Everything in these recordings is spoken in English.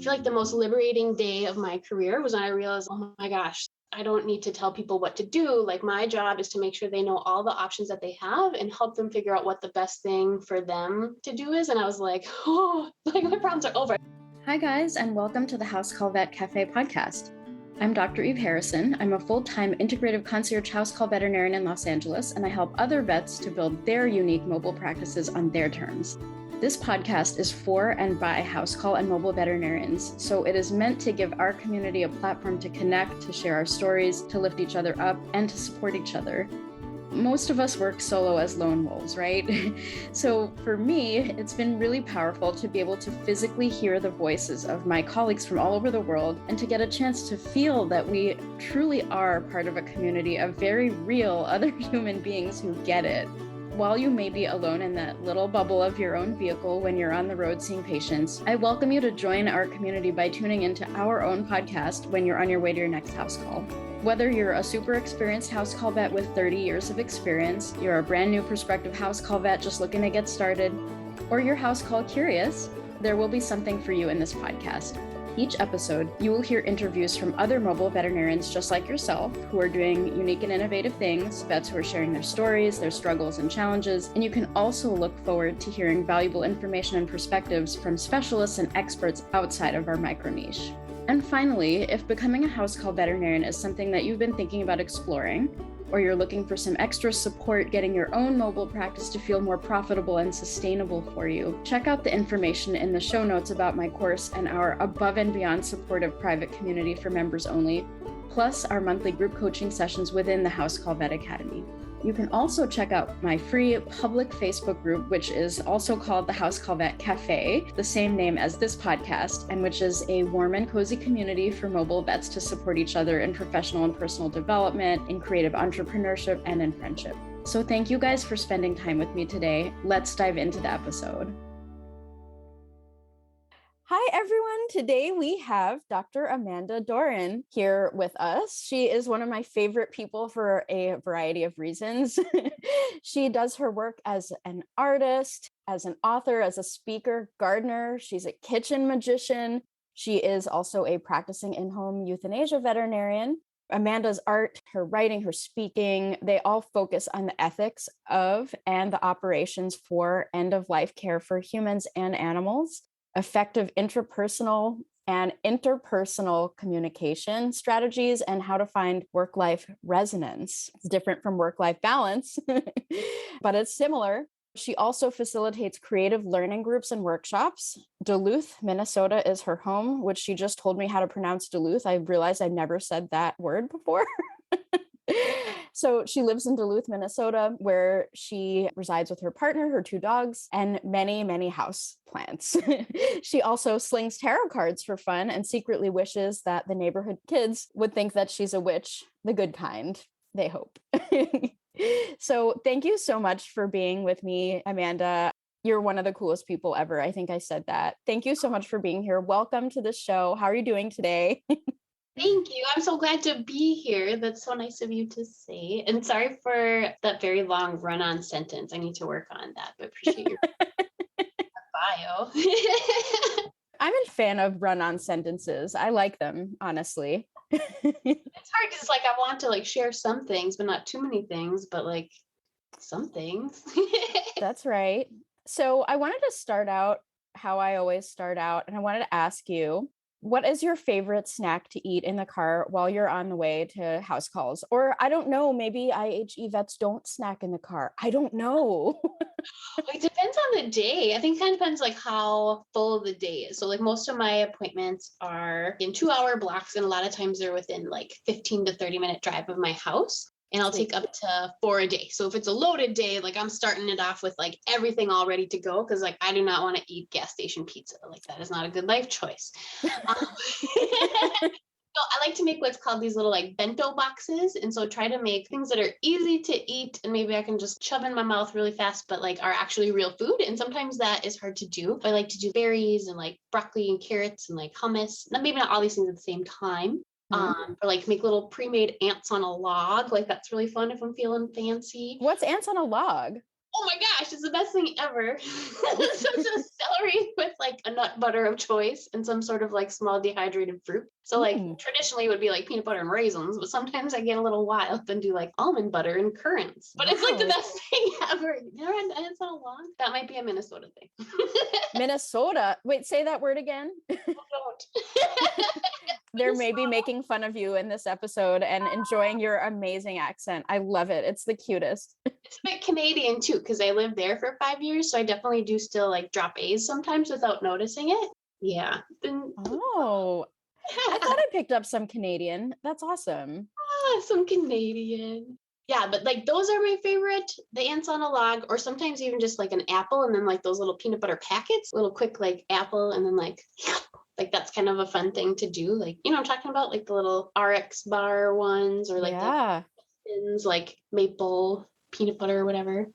feel like the most liberating day of my career was when I realized, oh my gosh, I don't need to tell people what to do. Like my job is to make sure they know all the options that they have and help them figure out what the best thing for them to do is. And I was like, oh, like my problems are over. Hi guys, and welcome to the House Call Vet Cafe podcast. I'm Dr. Eve Harrison. I'm a full-time integrative concierge house call veterinarian in Los Angeles, and I help other vets to build their unique mobile practices on their terms. This podcast is for and by house call and mobile veterinarians, so it is meant to give our community a platform to connect, to share our stories, to lift each other up, and to support each other. Most of us work solo as lone wolves, right? So for me, it's been really powerful to be able to physically hear the voices of my colleagues from all over the world and to get a chance to feel that we truly are part of a community of very real other human beings who get it. While you may be alone in that little bubble of your own vehicle when you're on the road seeing patients, I welcome you to join our community by tuning into our own podcast when you're on your way to your next house call. Whether you're a super experienced house call vet with 30 years of experience, you're a brand new prospective house call vet just looking to get started, or you're house call curious, there will be something for you in this podcast. Each episode, you will hear interviews from other mobile veterinarians just like yourself who are doing unique and innovative things, vets who are sharing their stories, their struggles and challenges, and you can also look forward to hearing valuable information and perspectives from specialists and experts outside of our micro niche. And finally, if becoming a house call veterinarian is something that you've been thinking about exploring, or you're looking for some extra support getting your own mobile practice to feel more profitable and sustainable for you, check out the information in the show notes about my course and our above and beyond supportive private community for members only, plus our monthly group coaching sessions within the House Call Vet Academy. You can also check out my free public Facebook group, which is also called the House Call Vet Cafe, the same name as this podcast, and which is a warm and cozy community for mobile vets to support each other in professional and personal development, in creative entrepreneurship, and in friendship. So thank you guys for spending time with me today. Let's dive into the episode. Hi, everyone. Today we have Dr. Amanda Doran here with us. She is one of my favorite people for a variety of reasons. She does her work as an artist, as an author, as a speaker, gardener. She's a kitchen magician. She is also a practicing in-home euthanasia veterinarian. Amanda's art, her writing, her speaking, they all focus on the ethics of and the operations for end-of-life care for humans and animals, effective intrapersonal and interpersonal communication strategies, and how to find work-life resonance. It's different from work-life balance, but it's similar. She also facilitates creative learning groups and workshops. Duluth, Minnesota is her home, which she just told me how to pronounce Duluth. I realized I never said that word before. So she lives in Duluth, Minnesota, where she resides with her partner, her 2 dogs, and many, many house plants. She also slings tarot cards for fun and secretly wishes that the neighborhood kids would think that she's a witch, the good kind, they hope. So thank you so much for being with me, Amanda. You're one of the coolest people ever. I think I said that. Thank you so much for being here. Welcome to the show. How are you doing today? Thank you. I'm so glad to be here. That's so nice of you to say. And sorry for that very long run-on sentence. I need to work on that, but appreciate your bio. I'm a fan of run-on sentences. I like them, honestly. It's hard because I want to share some things, but not too many things, but some things. That's right. So I wanted to start out how I always start out, and I wanted to ask you, what is your favorite snack to eat in the car while you're on the way to house calls? Or I don't know, maybe IHE vets don't snack in the car. I don't know. It depends on the day. I think it kind of depends how full the day is. So most of my appointments are in 2-hour blocks, and a lot of times they're within 15 to 30 minute drive of my house. And I'll take up to 4 a day. So if it's a loaded day, I'm starting it off with everything all ready to go. Cause I do not want to eat gas station pizza. That is not a good life choice. So I like to make what's called these little bento boxes. And so try to make things that are easy to eat and maybe I can just shove in my mouth really fast, but are actually real food. And sometimes that is hard to do. I like to do berries and broccoli and carrots and hummus. Maybe not all these things at the same time. Or make little pre-made ants on a log. That's really fun if I'm feeling fancy. What's ants on a log? Oh my gosh, it's the best thing ever. So it's a celery with like a nut butter of choice and some sort of like small dehydrated fruit. So like traditionally it would be like peanut butter and raisins, but sometimes I get a little wild and do like almond butter and currants. But it's like the Wow. best thing ever. Never had that in so long. That might be a Minnesota thing. Minnesota. Wait, say that word again. Don't. They're maybe making fun of you in this episode and enjoying your amazing accent. I love it. It's the cutest. It's a bit Canadian too, because I lived there for 5 years. So I definitely do still like drop A's sometimes without noticing it. Yeah. Oh, I thought I picked up some Canadian. That's awesome. Some Canadian. Yeah, but like those are my favorite. The ants on a log, or sometimes even just like an apple and then like those little peanut butter packets, little quick like apple and then like that's kind of a fun thing to do. Like, you know, I'm talking about like the little RX bar ones or like the thins, like maple peanut butter or whatever.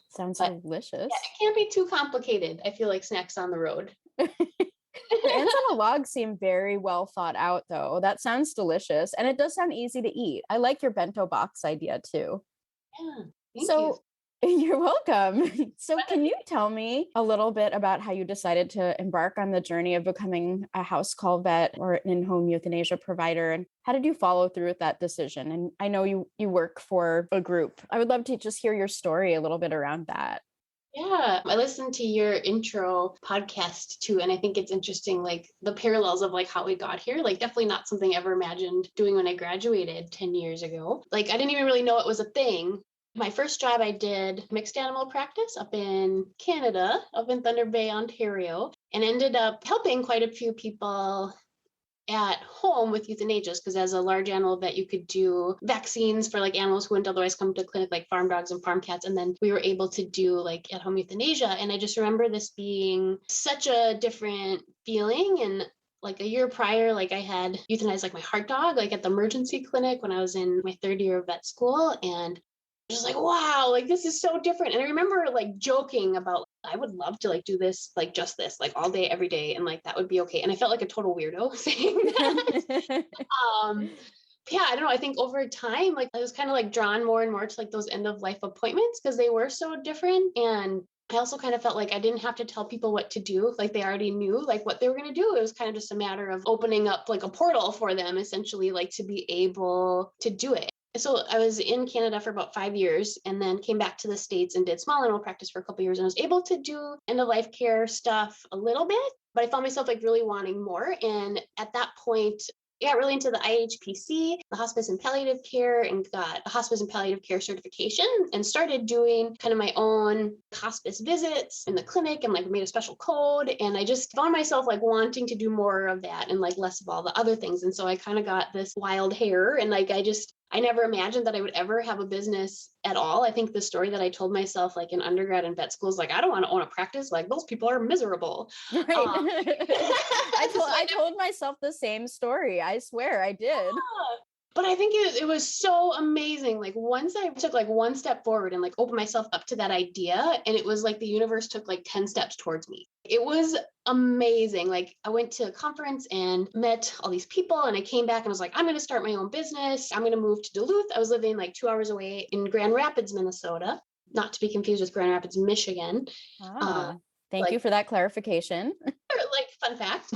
Sounds delicious. Yeah, it can't be too complicated. I feel like snacks on the road. The ants on a log seem very well thought out, though. That sounds delicious. And it does sound easy to eat. I like your bento box idea, too. Yeah. So you're welcome. So can you tell me a little bit about how you decided to embark on the journey of becoming a house call vet or an in-home euthanasia provider? And how did you follow through with that decision? And I know you work for a group. I would love to just hear your story a little bit around that. Yeah, I listened to your intro podcast too, and I think it's interesting, like the parallels of like how we got here. Like definitely not something I ever imagined doing when I graduated 10 years ago. Like I didn't even really know it was a thing. My first job, I did mixed animal practice up in Canada, up in Thunder Bay, Ontario, and ended up helping quite a few people at home with euthanasias, because as a large animal vet, you could do vaccines for like animals who wouldn't otherwise come to clinic, like farm dogs and farm cats. And then we were able to do like at home euthanasia. And I just remember this being such a different feeling. And like a year prior, like I had euthanized like my heart dog, like at the emergency clinic when I was in my third year of vet school. And just like, wow, like this is so different. And I remember like joking about, I would love to like do this, like just this, like all day, every day. And like, that would be okay. And I felt like a total weirdo saying that. Yeah, I don't know. I think over time, like I was kind of like drawn more and more to like those end of life appointments because they were so different. And I also kind of felt like I didn't have to tell people what to do. Like they already knew like what they were going to do. It was kind of just a matter of opening up like a portal for them, essentially, like to be able to do it. So I was in Canada for about 5 years and then came back to the States and did small animal practice for a couple of years and I was able to do end of life care stuff a little bit, but I found myself like really wanting more. And at that point, I got really into the IHPC, the hospice and palliative care, and got a hospice and palliative care certification and started doing kind of my own hospice visits in the clinic and like made a special code. And I just found myself like wanting to do more of that and like less of all the other things. And so I kind of got this wild hair and like I never imagined that I would ever have a business at all. I think the story that I told myself like in undergrad and vet school is like, I don't want to own a practice. Like those people are miserable. Right. I told myself the same story. I swear I did. Yeah. But I think it was so amazing. Like once I took like one step forward and like opened myself up to that idea, and it was like the universe took like 10 steps towards me. It was amazing. Like I went to a conference and met all these people and I came back and was like, I'm going to start my own business. I'm going to move to Duluth. I was living like 2 hours away in Grand Rapids, Minnesota, not to be confused with Grand Rapids, Michigan. Thank you for that clarification. Like fun fact.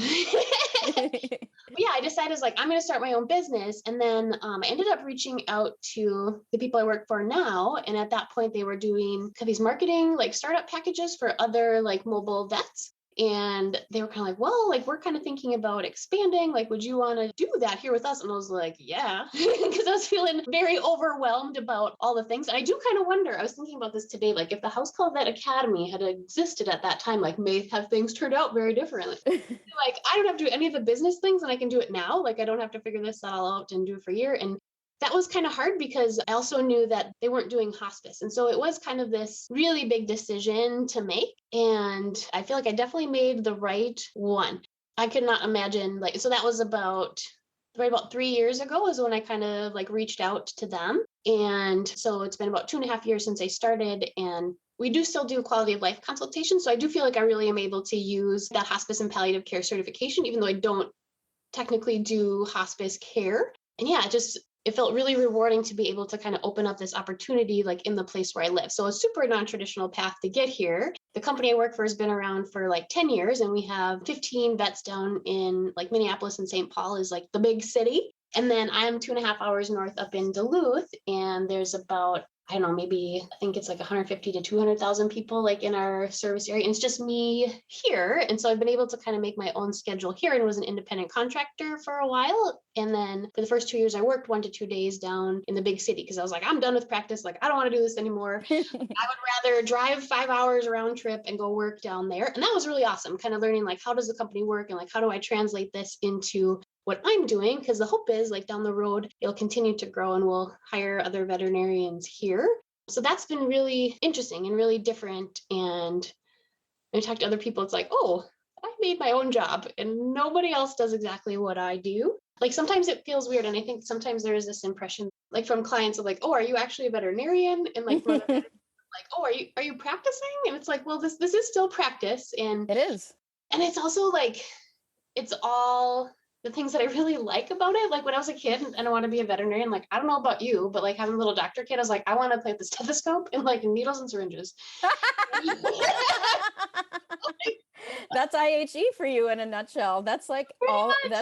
Yeah, I decided I was like, I'm going to start my own business. And then I ended up reaching out to the people I work for now. And at that point, they were doing these marketing, like startup packages for other like mobile vets. And they were kind of like, well, like, we're kind of thinking about expanding. Like, would you want to do that here with us? And I was like, yeah, because I was feeling very overwhelmed about all the things. And I do kind of wonder, I was thinking about this today, like if the House Call Vet Academy had existed at that time, like may have things turned out very differently. Like, I don't have to do any of the business things and I can do it now. Like, I don't have to figure this all out and do it for a year. And that was kind of hard because I also knew that they weren't doing hospice. And so it was kind of this really big decision to make. And I feel like I definitely made the right one. I could not imagine so that was about 3 years ago is when I kind of like reached out to them. And so it's been about 2.5 years since I started, and we do still do quality of life consultations. So I do feel like I really am able to use that hospice and palliative care certification, even though I don't technically do hospice care. And yeah, just it felt really rewarding to be able to kind of open up this opportunity like in the place where I live. So a super non-traditional path to get here. The company I work for has been around for like 10 years, and we have 15 vets down in like Minneapolis and St. Paul is like the big city. And then I'm 2.5 hours north up in Duluth, and there's about, I don't know, maybe I think it's like 150 to 200,000 people like in our service area. And it's just me here. And so I've been able to kind of make my own schedule here, and was an independent contractor for a while. And then for the first 2 years, I worked 1 to 2 days down in the big city because I was like, I'm done with practice. Like, I don't want to do this anymore. I would rather drive 5 hours round trip and go work down there. And that was really awesome, kind of learning like, how does the company work? And like, how do I translate this into what I'm doing? Because the hope is like down the road, it'll continue to grow and we'll hire other veterinarians here. So that's been really interesting and really different. And when I talk to other people, it's like, oh, I made my own job and nobody else does exactly what I do. Like sometimes it feels weird. And I think sometimes there is this impression like from clients of like, oh, are you actually a veterinarian? And like, like, oh, are you practicing? And it's like, well, this is still practice. And it is. And it's also like, it's all the things that I really like about it. Like when I was a kid and I want to be a veterinarian, like, I don't know about you, but like having a little doctor kid, I was like, I want to play with the stethoscope and like needles and syringes. That's IHE for you in a nutshell. That's like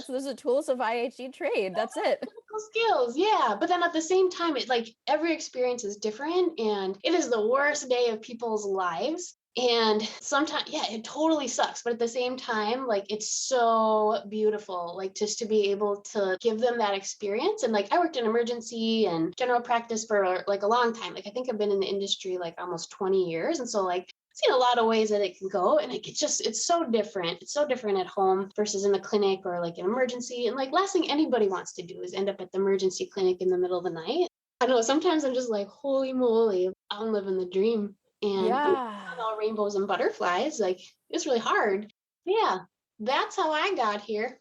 those are tools of IHE trade. That's it. Skills. Yeah. But then at the same time, it like every experience is different and it is the worst day of people's lives. And sometimes, yeah, it totally sucks. But at the same time, like, it's so beautiful, like, just to be able to give them that experience. And like, I worked in emergency and general practice for like a long time. Like, I think I've been in the industry like almost 20 years. And so, like, I've seen a lot of ways that it can go. And like, it's so different. It's so different at home versus in the clinic or like an emergency. And like, last thing anybody wants to do is end up at the emergency clinic in the middle of the night. I don't know. Sometimes I'm just like, holy moly, I'm living the dream. And yeah, all rainbows and butterflies, like it's really hard. Yeah, that's how I got here.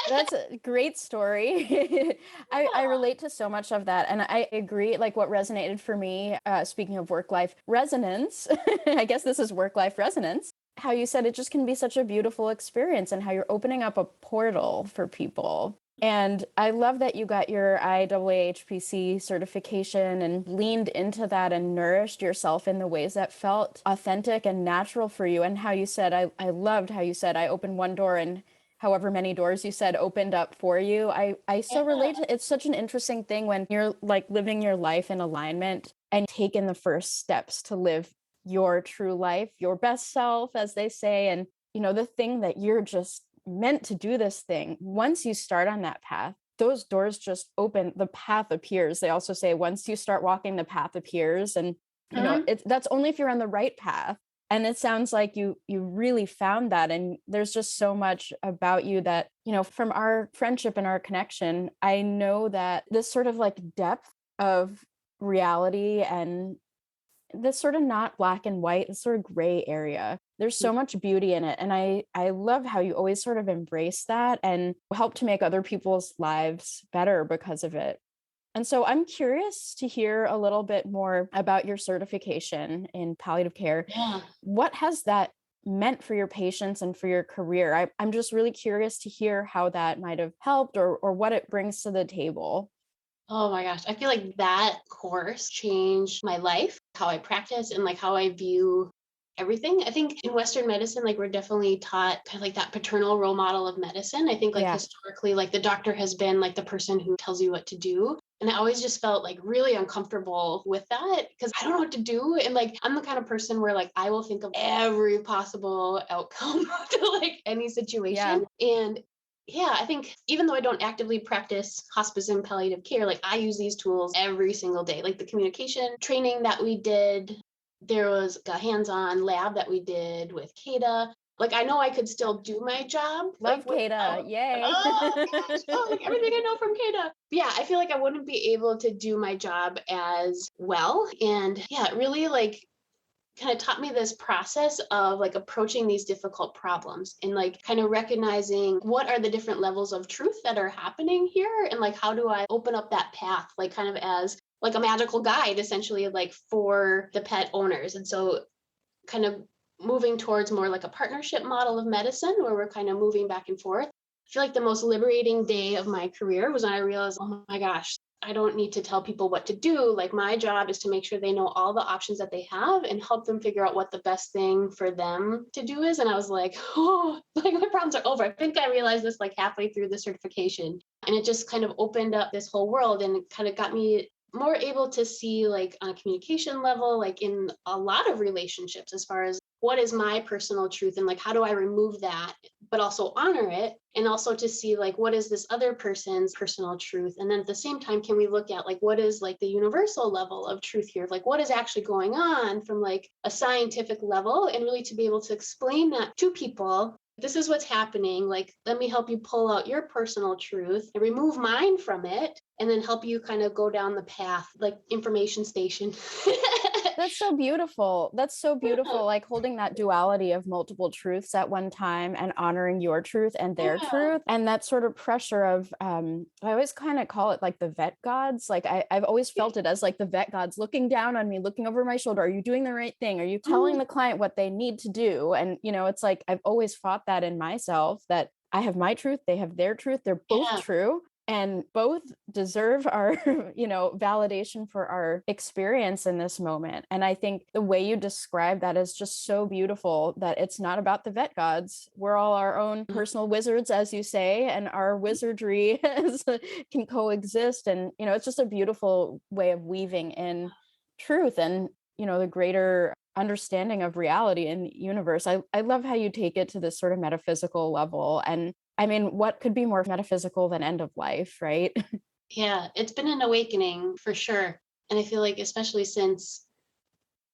That's a great story. I relate to so much of that. And I agree, like what resonated for me, speaking of work-life resonance, I guess this is work-life resonance, how you said it just can be such a beautiful experience and how you're opening up a portal for people. And I love that you got your IAAHPC certification and leaned into that and nourished yourself in the ways that felt authentic and natural for you. And how you said, I loved how you said, I opened one door and however many doors you said opened up for you. I so relate to it's such an interesting thing when you're like living your life in alignment and taking the first steps to live your true life, your best self, as they say. And, you know, the thing that you're just meant to do this thing. Once you start on that path, those doors just open, the path appears. They also say once you start walking, the path appears. And, you know, that's only if you're on the right path. And it sounds like you really found that. And there's just so much about you that, you know, from our friendship and our connection, I know that this sort of like depth of reality and this sort of not black and white, this sort of gray area. There's so much beauty in it. And I love how you always sort of embrace that and help to make other people's lives better because of it. And so I'm curious to hear a little bit more about your certification in palliative care. Yeah. What has that meant for your patients and for your career? I'm just really curious to hear how that might have helped or what it brings to the table. Oh my gosh. I feel like that course changed my life, how I practice and like how I view everything. I think in Western medicine, like we're definitely taught kind of like that paternal role model of medicine. I think like historically, like the doctor has been like the person who tells you what to do. And I always just felt like really uncomfortable with that because I don't know what to do. And like, I'm the kind of person where like, I will think of every possible outcome to like any situation. Yeah. And yeah, I think even though I don't actively practice hospice and palliative care, like I use these tools every single day. Like the communication training that we did, there was a hands-on lab that we did with CADA. Like I know I could still do my job. Love like, CADA, yay. Like everything I know from CADA. Yeah, I feel like I wouldn't be able to do my job as well. And yeah, it really like kind of taught me this process of like approaching these difficult problems and like kind of recognizing what are the different levels of truth that are happening here and like how do I open up that path like kind of as like a magical guide essentially like for the pet owners. And so kind of moving towards more like a partnership model of medicine where we're kind of moving back and forth. I feel like the most liberating day of my career was when I realized, oh my gosh, I don't need to tell people what to do. Like my job is to make sure they know all the options that they have and help them figure out what the best thing for them to do is. And I was like, oh, like my problems are over. I think I realized this like halfway through the certification. And it just kind of opened up this whole world and kind of got me more able to see like on a communication level, like in a lot of relationships, as far as what is my personal truth and like how do I remove that but also honor it, and also to see like what is this other person's personal truth, and then at the same time can we look at like what is like the universal level of truth here, like what is actually going on from like a scientific level, and really to be able to explain that to people. This is what's happening. Like, let me help you pull out your personal truth and remove mine from it, and then help you kind of go down the path, like information station. That's so beautiful. That's so beautiful. Like holding that duality of multiple truths at one time and honoring your truth and their truth. And that sort of pressure of, I always kind of call it like the vet gods. Like I've always felt it as like the vet gods looking down on me, looking over my shoulder. Are you doing the right thing? Are you telling the client what they need to do? And, you know, it's like, I've always fought that in myself, that I have my truth, they have their truth. They're both true. And both deserve our, you know, validation for our experience in this moment. And I think the way you describe that is just so beautiful, that it's not about the vet gods. We're all our own personal wizards, as you say, and our wizardry can coexist. And, you know, it's just a beautiful way of weaving in truth and, you know, the greater understanding of reality and universe. I love how you take it to this sort of metaphysical level. And I mean, what could be more metaphysical than end of life, right? Yeah, it's been an awakening for sure. And I feel like, especially since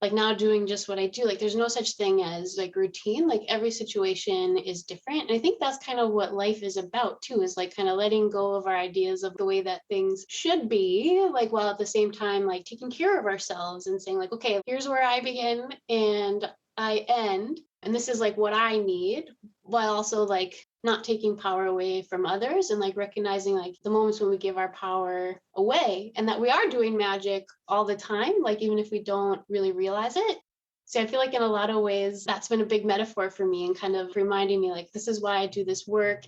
like now doing just what I do, like there's no such thing as like routine, like every situation is different. And I think that's kind of what life is about too, is like kind of letting go of our ideas of the way that things should be, like while at the same time, like taking care of ourselves and saying like, okay, here's where I begin and I end. And this is like what I need, while also like not taking power away from others, and like recognizing like the moments when we give our power away, and that we are doing magic all the time, like even if we don't really realize it. So I feel like in a lot of ways that's been a big metaphor for me, and kind of reminding me like this is why I do this work.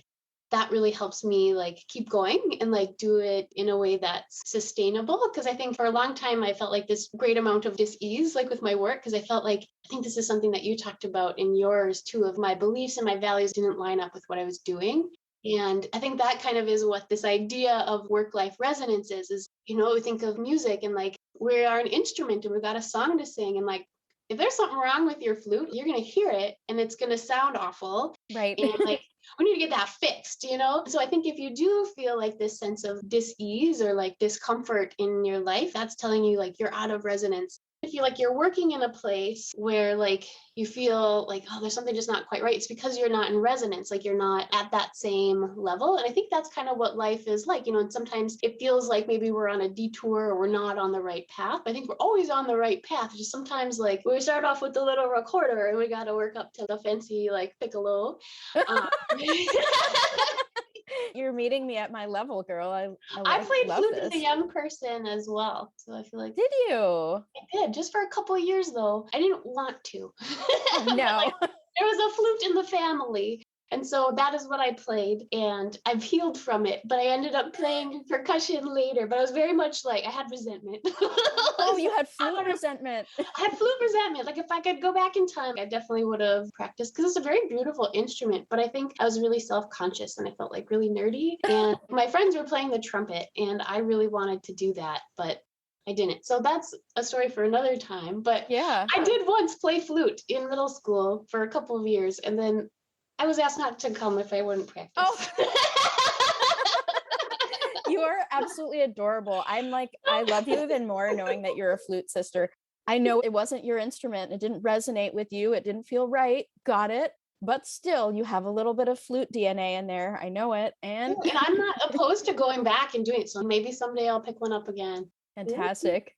That really helps me like keep going and like do it in a way that's sustainable, because I think for a long time I felt like this great amount of dis-ease like with my work, because I felt like, I think this is something that you talked about in yours too, of my beliefs and my values didn't line up with what I was doing. And I think that kind of is what this idea of work-life resonance is, you know, we think of music and like we are an instrument and we've got a song to sing, and like if there's something wrong with your flute, you're going to hear it and it's going to sound awful. Right. And like, we need to get that fixed, you know? So I think if you do feel like this sense of dis-ease or like discomfort in your life, that's telling you like you're out of resonance. If you like you're working in a place where like you feel like, oh, there's something just not quite right, it's because you're not in resonance, like you're not at that same level. And I think that's kind of what life is like, you know, and sometimes it feels like maybe we're on a detour or we're not on the right path. I think we're always on the right path. Just sometimes like we start off with the little recorder and we got to work up to the fancy like piccolo. You're meeting me at my level, girl. I played flute this. as a young person as well. So I feel like. Did you? I did, just for a couple of years though. I didn't want to. Oh, no. Like, there was a flute in the family. And so that is what I played, and I've healed from it. But I ended up playing percussion later. But I was very much like, I had resentment. Oh, you had flute resentment. I had flute resentment. Like if I could go back in time, I definitely would have practiced, because it's a very beautiful instrument. But I think I was really self-conscious and I felt like really nerdy. And my friends were playing the trumpet and I really wanted to do that, but I didn't. So that's a story for another time. But yeah, I did once play flute in middle school for a couple of years, and then I was asked not to come if I wouldn't practice. Oh. You are absolutely adorable. I'm like, I love you even more knowing that you're a flute sister. I know it wasn't your instrument. It didn't resonate with you. It didn't feel right. Got it. But still, you have a little bit of flute DNA in there. I know it. And I'm not opposed to going back and doing it. So maybe someday I'll pick one up again. Fantastic.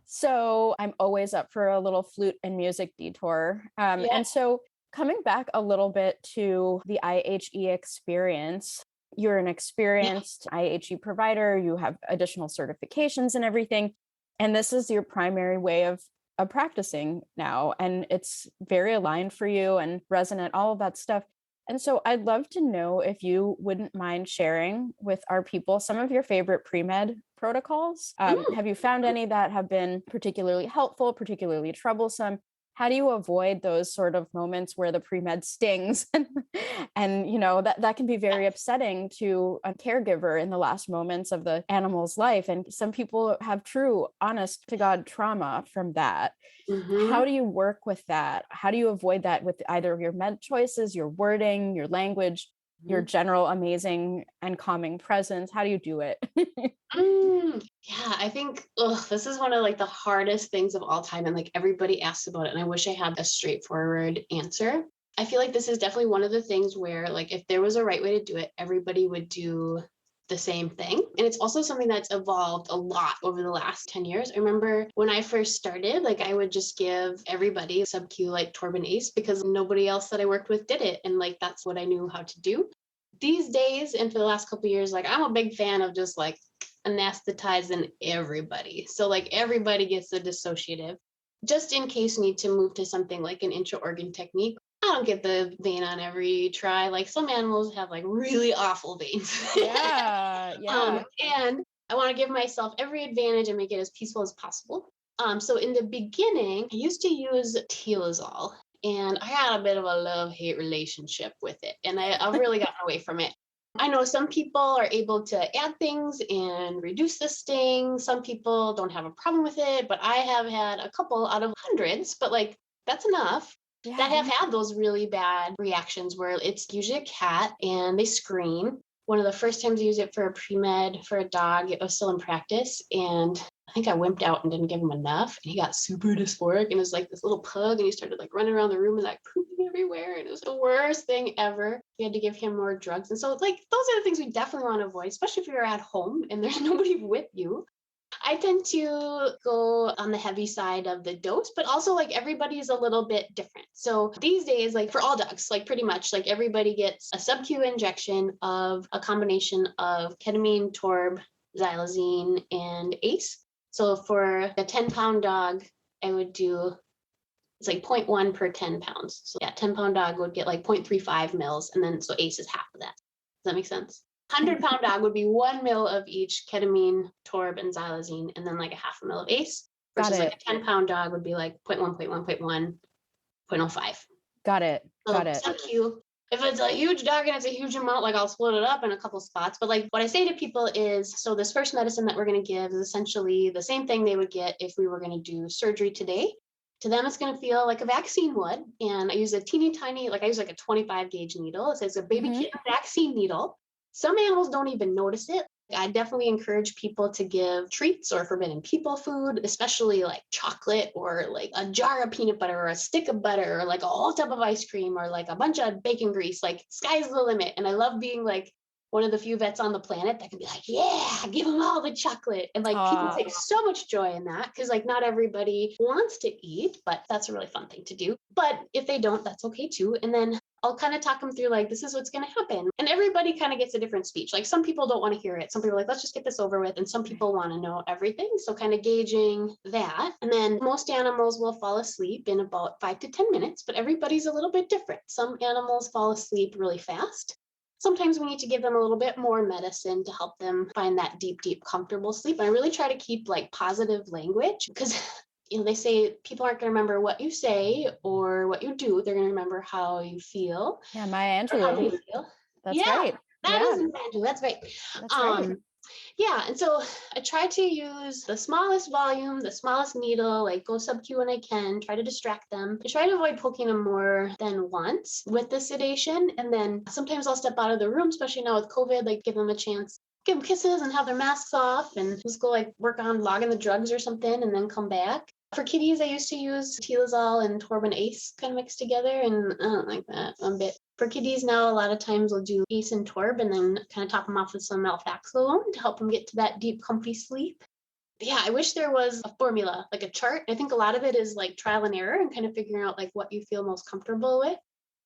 So I'm always up for a little flute and music detour. And so coming back a little bit to the IHE experience, you're an experienced IHE provider, you have additional certifications and everything, and this is your primary way of practicing now, and it's very aligned for you and resonant, all of that stuff. And so I'd love to know if you wouldn't mind sharing with our people some of your favorite pre-med protocols. Have you found any that have been particularly helpful, particularly troublesome? How do you avoid those sort of moments where the pre-med stings? And that can be very upsetting to a caregiver in the last moments of the animal's life. And some people have true, honest to God trauma from that. How do you work with that? How do you avoid that with either your med choices, your wording, your language, your general amazing and calming presence? How do you do it? Yeah, I think this is one of like the hardest things of all time. And like everybody asks about it. And I wish I had a straightforward answer. I feel like this is definitely one of the things where like if there was a right way to do it, everybody would do the same thing. And it's also something that's evolved a lot over the last 10 years. I remember when I first started, like I would just give everybody sub-Q like Torban Ace because nobody else that I worked with did it. And like that's what I knew how to do. These days and for the last couple of years, like I'm a big fan of just like anesthetizing everybody. So like everybody gets the dissociative. Just in case you need to move to something like an intra-organ technique, I don't get the vein on every try. Like some animals have like really awful veins. Yeah. And I want to give myself every advantage and make it as peaceful as possible. So in the beginning, I used to use Telazol, and I had a bit of a love-hate relationship with it, and I've really gotten away from it. I know some people are able to add things and reduce the sting. Some people don't have a problem with it, but I have had a couple out of hundreds, but like that's enough that have had those really bad reactions where it's usually a cat and they scream. One of the first times I used it for a pre-med for a dog, it was still in practice. And I think I wimped out and didn't give him enough. And he got super dysphoric and it was like this little pug and he started like running around the room and like pooping everywhere. And it was the worst thing ever. We had to give him more drugs. And so like those are the things we definitely want to avoid, especially if you're at home and there's nobody with you. I tend to go on the heavy side of the dose, but also like everybody's a little bit different. So these days, like for all dogs, like pretty much like everybody gets a sub-Q injection of a combination of ketamine, torb, xylazine, and ACE. So for a 10-pound dog, I would do, it's like 0.1 per 10 pounds. So yeah, 10-pound dog would get like 0.35 mils. And then so ACE is half of that. Does that make sense? 100-pound dog would be 1 mil of each ketamine, torb, and xylazine, and then like a half a mil of ACE. Versus like a 10-pound dog would be like 0.1, 0.1, 0.1, 0.05. Got it. Sub-Q. If it's a huge dog and it's a huge amount, like I'll split it up in a couple spots. But like what I say to people is, so this first medicine that we're going to give is essentially the same thing they would get if we were going to do surgery today. To them, it's going to feel like a vaccine would. And I use a teeny tiny, like I use like a 25 gauge needle. It's a baby kitten vaccine needle. Some animals don't even notice it. I definitely encourage people to give treats or forbidden people food, especially like chocolate or like a jar of peanut butter or a stick of butter or like a whole tub of ice cream or like a bunch of bacon grease. Like sky's the limit. And I love being like one of the few vets on the planet that can be like, yeah, give them all the chocolate. And like people take so much joy in that because like not everybody wants to eat, but that's a really fun thing to do. But if they don't, that's okay too. And then I'll kind of talk them through like, this is what's going to happen. And everybody kind of gets a different speech. Like some people don't want to hear it. Some people are like, let's just get this over with. And some people want to know everything. So kind of gauging that. And then most animals will fall asleep in about 5 to 10 minutes, but everybody's a little bit different. Some animals fall asleep really fast. Sometimes we need to give them a little bit more medicine to help them find that deep, deep, comfortable sleep. And I really try to keep like positive language because they say people aren't going to remember what you say or what you do. They're going to remember how you feel. Yeah, Maya Angelou. That's right. That is Angelou. That's right. That's right. Yeah. And so I try to use the smallest volume, the smallest needle, like go sub-Q when I can, try to distract them. I try to avoid poking them more than once with the sedation. And then sometimes I'll step out of the room, especially now with COVID, like give them a chance, give them kisses and have their masks off and just go like work on logging the drugs or something and then come back. For kitties, I used to use Telazol and Torban Ace kind of mixed together, and I don't like that one bit. For kitties now, a lot of times we'll do Ace and Torb and then kind of top them off with some Alfaxolone to help them get to that deep, comfy sleep. But yeah, I wish there was a formula, like a chart. I think a lot of it is like trial and error and kind of figuring out like what you feel most comfortable with.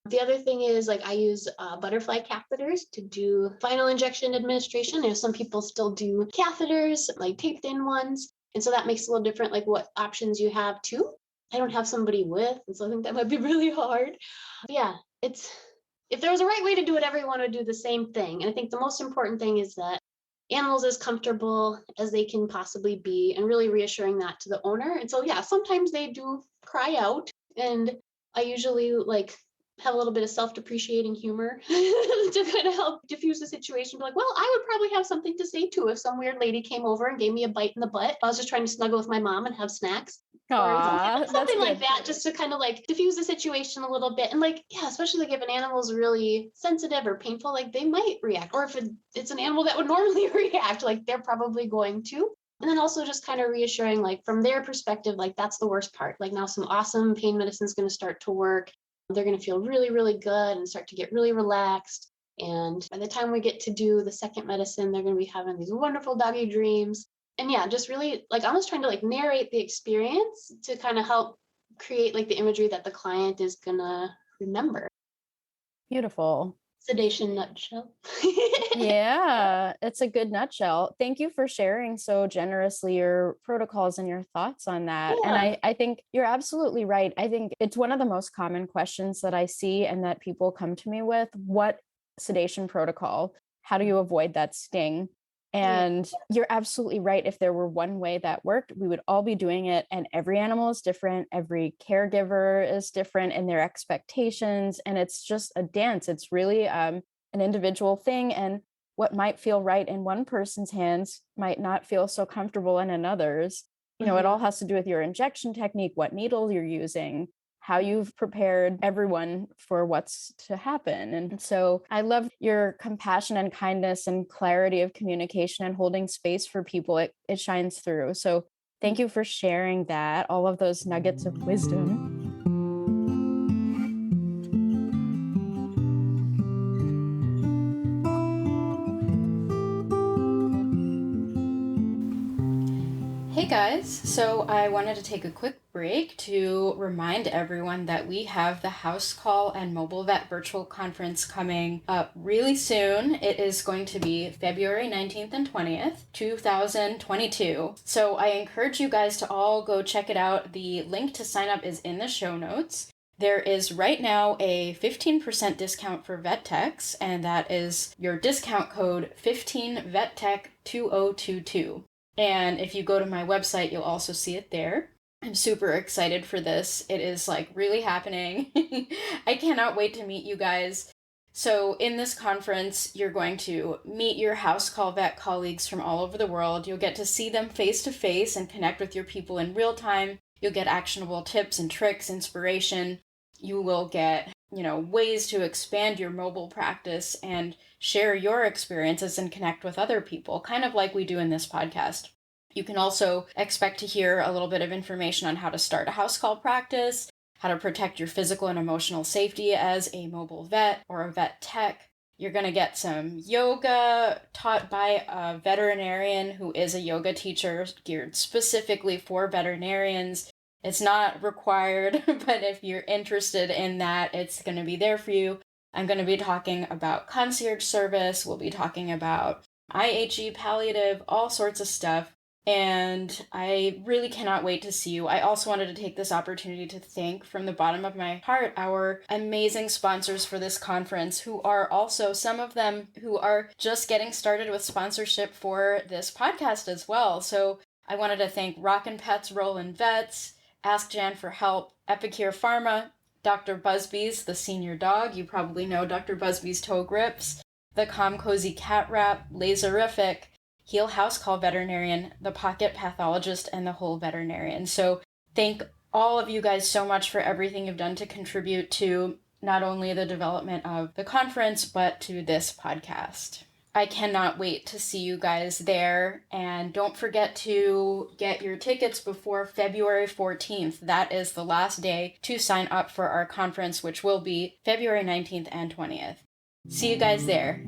The other thing is like I use butterfly catheters to do final injection administration. There's some people still do catheters, like taped in ones. And so that makes it a little different, like what options you have too. I don't have somebody with, and so I think that might be really hard. But yeah, it's if there was a right way to do it, everyone would do the same thing. And I think the most important thing is that animals as comfortable as they can possibly be, and really reassuring that to the owner. And so, yeah, sometimes they do cry out, and I usually like have a little bit of self-depreciating humor to kind of help diffuse the situation. Be like, well, I would probably have something to say too if some weird lady came over and gave me a bite in the butt. I was just trying to snuggle with my mom and have snacks. Or something like that, just to kind of like diffuse the situation a little bit. And like, yeah, especially like if an animal's really sensitive or painful, like they might react. Or if it's an animal that would normally react, like they're probably going to. And then also just kind of reassuring, like from their perspective, like that's the worst part. Like now some awesome pain medicine is going to start to work. They're going to feel really, really good and start to get really relaxed. And by the time we get to do the second medicine, they're going to be having these wonderful doggy dreams. And yeah, just really like almost trying to like narrate the experience to kind of help create like the imagery that the client is going to remember. Beautiful. Sedation nutshell. Yeah, it's a good nutshell. Thank you for sharing so generously your protocols and your thoughts on that. Yeah. And I think you're absolutely right. I think it's one of the most common questions that I see and that people come to me with. What sedation protocol? How do you avoid that sting? And you're absolutely right. If there were one way that worked, we would all be doing it. And every animal is different. Every caregiver is different in their expectations. And it's just a dance. It's really an individual thing. And what might feel right in one person's hands might not feel so comfortable in another's. You know, it all has to do with your injection technique, what needle you're using, how you've prepared everyone for what's to happen. And so I love your compassion and kindness and clarity of communication and holding space for people. It shines through. So thank you for sharing that, all of those nuggets of wisdom. Hey guys, so I wanted to take a quick break to remind everyone that we have the House Call and Mobile Vet Virtual Conference coming up really soon. It is going to be February 19th and 20th, 2022. So I encourage you guys to all go check it out. The link to sign up is in the show notes. There is right now a 15% discount for vet techs, and that is your discount code 15VetTech2022. And if you go to my website, you'll also see it there. I'm super excited for this. It is like really happening. I cannot wait to meet you guys. So in this conference, you're going to meet your house call vet colleagues from all over the world. You'll get to see them face to face and connect with your people in real time. You'll get actionable tips and tricks, inspiration. You will get, ways to expand your mobile practice and share your experiences and connect with other people, kind of like we do in this podcast. You can also expect to hear a little bit of information on how to start a house call practice, how to protect your physical and emotional safety as a mobile vet or a vet tech. You're going to get some yoga taught by a veterinarian who is a yoga teacher geared specifically for veterinarians. It's not required, but if you're interested in that, it's going to be there for you. I'm going to be talking about concierge service. We'll be talking about IHE, palliative, all sorts of stuff. And I really cannot wait to see you. I also wanted to take this opportunity to thank from the bottom of my heart our amazing sponsors for this conference, who are also some of them who are just getting started with sponsorship for this podcast as well. So I wanted to thank Rockin' Pets, Rollin' Vets, Ask Jan for Help, Epicure Pharma, Dr. Busby's, the senior dog. You probably know Dr. Busby's toe grips. The Calm Cozy Cat Wrap, Laserific, Heal House Call Veterinarian, The Pocket Pathologist, and The Whole Veterinarian. So thank all of you guys so much for everything you've done to contribute to not only the development of the conference, but to this podcast. I cannot wait to see you guys there. And don't forget to get your tickets before February 14th. That is the last day to sign up for our conference, which will be February 19th and 20th. See you guys there.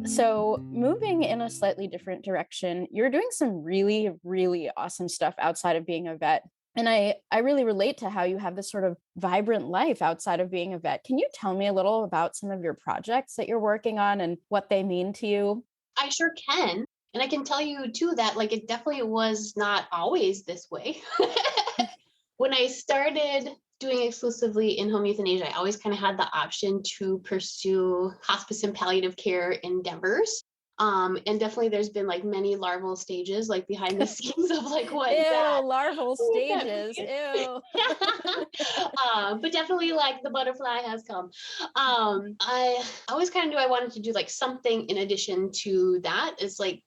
So moving in a slightly different direction, you're doing some really, really awesome stuff outside of being a vet. And I really relate to how you have this sort of vibrant life outside of being a vet. Can you tell me a little about some of your projects that you're working on and what they mean to you? I sure can. And I can tell you too that like it definitely was not always this way. When I started doing exclusively in-home euthanasia, I always kind of had the option to pursue hospice and palliative care endeavors. And definitely there's been like many larval stages like behind the scenes of like what that Ew, larval stages. means. Ew. But definitely like the butterfly has come. I always kind of knew I wanted to do like something in addition to that. It's like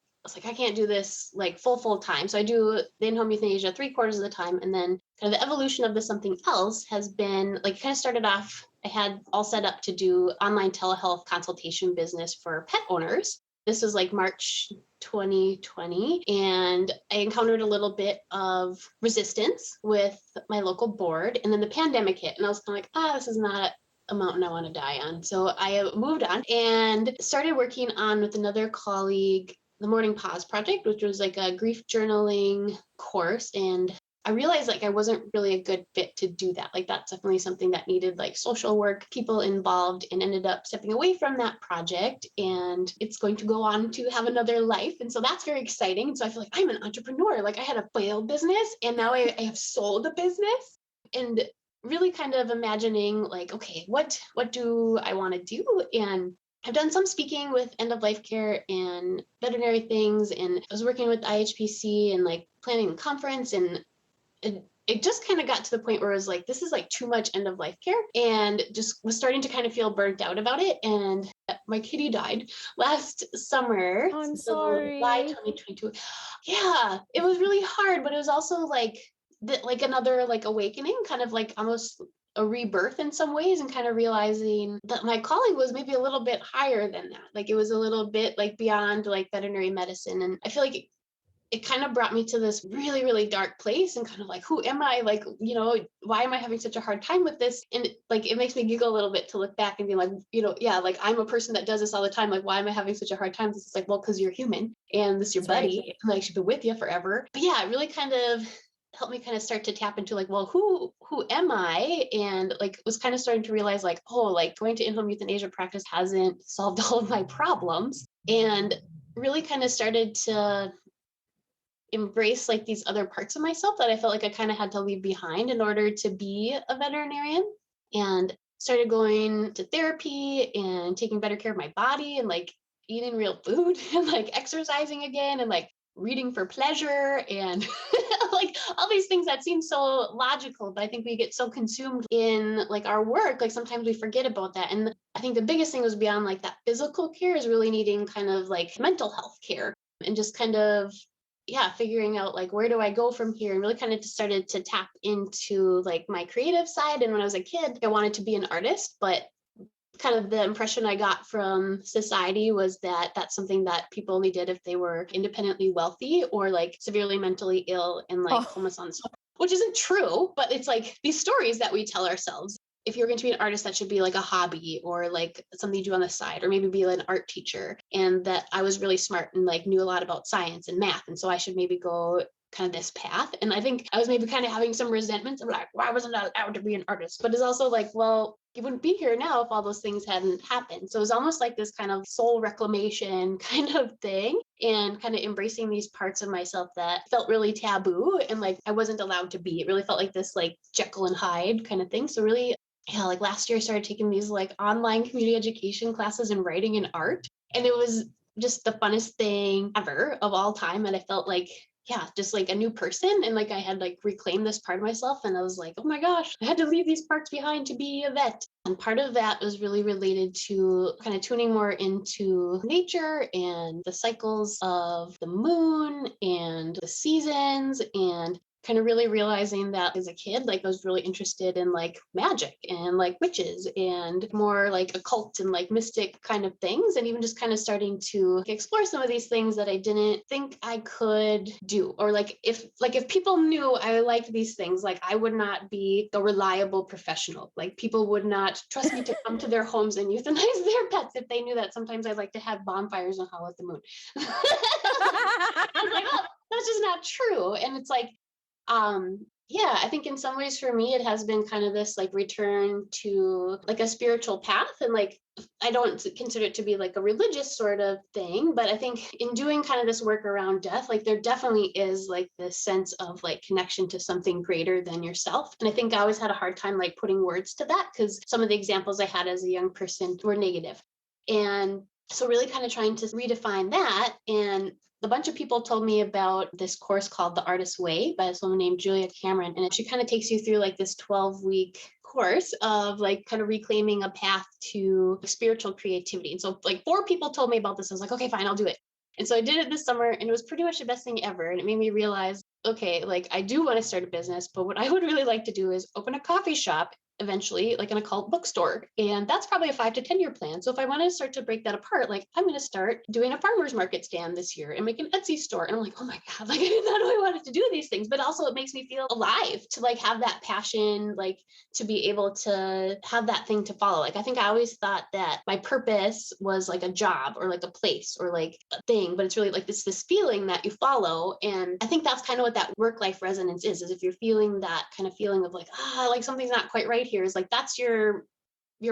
I can't do this like full time. So I do the in-home euthanasia 3/4 of the time, and then kind of the evolution of the something else has been like kind of started off. I had all set up to do online telehealth consultation business for pet owners. This was like March 2020, and I encountered a little bit of resistance with my local board, and then the pandemic hit, and I was kind of like, this is not a mountain I want to die on. So I moved on and started working on with another colleague the Morning Pause Project, which was like a grief journaling course. And I realized like I wasn't really a good fit to do that. Like that's definitely something that needed like social work, people involved, and ended up stepping away from that project. And it's going to go on to have another life. And so that's very exciting. And so I feel like I'm an entrepreneur. Like I had a failed business and now I have sold a business. And really kind of imagining like, okay, what do I want to do? And I've done some speaking with end of life care and veterinary things. And I was working with IHPC and like planning a conference, and it just kind of got to the point where it was like, this is like too much end of life care, and just was starting to kind of feel burnt out about it. And my kitty died last summer. I'm So July sorry. 2022. Yeah, it was really hard, but it was also like like another like awakening, kind of like almost a rebirth in some ways, and kind of realizing that my calling was maybe a little bit higher than that. Like it was a little bit like beyond like veterinary medicine. And I feel like it kind of brought me to this really, really dark place, and kind of like, who am I? Like, why am I having such a hard time with this? And like, it makes me giggle a little bit to look back and be like, yeah, like I'm a person that does this all the time. Like, why am I having such a hard time? It's like, well, because you're human and this is your That's right. buddy, and like she's been with you forever. But yeah, it really kind of helped me kind of start to tap into like, well, who am I? And like was kind of starting to realize like, oh, like going to in-home euthanasia practice hasn't solved all of my problems. And really kind of started to embrace like these other parts of myself that I felt like I kind of had to leave behind in order to be a veterinarian, and started going to therapy and taking better care of my body, and like eating real food and like exercising again, and like reading for pleasure, and like all these things that seem so logical, but I think we get so consumed in like our work, like sometimes we forget about that. And I think the biggest thing was beyond like that physical care is really needing kind of like mental health care, and just kind of figuring out like where do I go from here, and really kind of just started to tap into like my creative side. And when I was a kid, I wanted to be an artist, but kind of the impression I got from society was that that's something that people only did if they were independently wealthy or like severely mentally ill and like homeless on the, which isn't true, but it's like these stories that we tell ourselves. If you're going to be an artist, that should be like a hobby or like something you do on the side, or maybe be like an art teacher. And that I was really smart and like knew a lot about science and math. And so I should maybe go kind of this path. And I think I was maybe kind of having some resentments of like, why wasn't I allowed to be an artist? But it's also like, well, you wouldn't be here now if all those things hadn't happened. So it was almost like this kind of soul reclamation kind of thing, and kind of embracing these parts of myself that felt really taboo and like I wasn't allowed to be. It really felt like this like Jekyll and Hyde kind of thing. So really, like last year I started taking these like online community education classes in writing and art. And it was just the funnest thing ever of all time. And I felt like, just like a new person. And like I had like reclaimed this part of myself. And I was like, oh my gosh, I had to leave these parts behind to be a vet. And part of that was really related to kind of tuning more into nature and the cycles of the moon and the seasons, and kind of really realizing that as a kid, like I was really interested in like magic and like witches and more like occult and like mystic kind of things. And even just kind of starting to explore some of these things that I didn't think I could do. Or like if people knew I liked these things, like I would not be a reliable professional. Like people would not trust me to come to their homes and euthanize their pets if they knew that sometimes I like to have bonfires and howl at the moon. I was like, oh, that's just not true. And it's like, Yeah, I think in some ways for me, it has been kind of this like return to like a spiritual path. And like, I don't consider it to be like a religious sort of thing, but I think in doing kind of this work around death, like there definitely is like this sense of like connection to something greater than yourself. And I think I always had a hard time like putting words to that because some of the examples I had as a young person were negative. And so really kind of trying to redefine that. And a bunch of people told me about this course called The Artist's Way by this woman named Julia Cameron. And she kind of takes you through like this 12-week course of like kind of reclaiming a path to spiritual creativity. And so like 4 people told me about this. I was like, okay, fine, I'll do it. And so I did it this summer and it was pretty much the best thing ever. And it made me realize, okay, like I do want to start a business, but what I would really like to do is open a coffee shop eventually, like an occult bookstore. And that's probably a 5 to 10 year plan. So if I want to start to break that apart, like I'm going to start doing a farmer's market stand this year and make an Etsy store. And I'm like, oh my God, like I didn't know I wanted to do these things, but also it makes me feel alive to like have that passion, like to be able to have that thing to follow. Like I think I always thought that my purpose was like a job or like a place or like a thing, but it's really like this feeling that you follow. And I think that's kind of what that work-life resonance is if you're feeling that kind of feeling of like, like something's not quite right here, is like that's your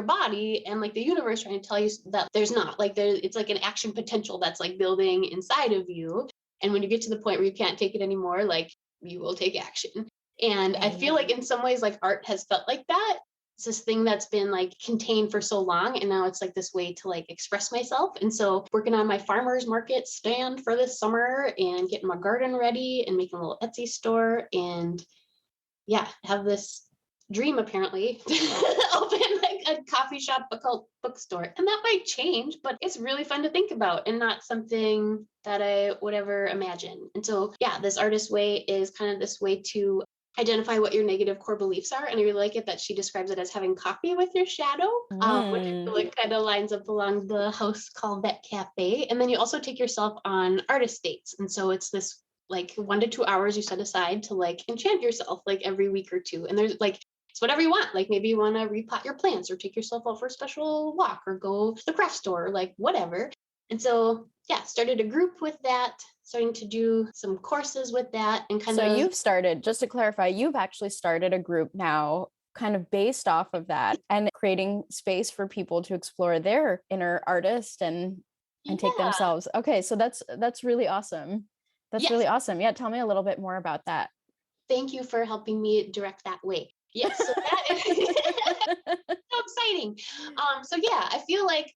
body and like the universe trying to tell you that there's not like it's like an action potential that's like building inside of you. And when you get to the point where you can't take it anymore, like you will take action. And I feel like in some ways like art has felt like that. It's this thing that's been like contained for so long, and now it's like this way to like express myself. And so working on my farmers market stand for this summer and getting my garden ready and making a little Etsy store, and yeah, have this dream apparently open like a coffee shop occult bookstore. And that might change, but it's really fun to think about and not something that I would ever imagine. And so yeah, this artist way is kind of this way to identify what your negative core beliefs are. And I really like it that she describes it as having coffee with your shadow, which I feel like kind of lines up along the house called Vet Cafe. And then you also take yourself on artist dates. And so it's this like 1 to 2 hours you set aside to like enchant yourself like every week or two. And there's like, it's whatever you want. Like maybe you want to repot your plants or take yourself out for a special walk or go to the craft store, or like whatever. And so, yeah, started a group with that, starting to do some courses with that and kind of. So you've started, just to clarify, you've actually started a group now kind of based off of that and creating space for people to explore their inner artist and take themselves. Okay. So that's really awesome. That's really awesome. Yeah. Tell me a little bit more about that. Thank you for helping me direct that way. Yes. So that is so exciting. So yeah, I feel like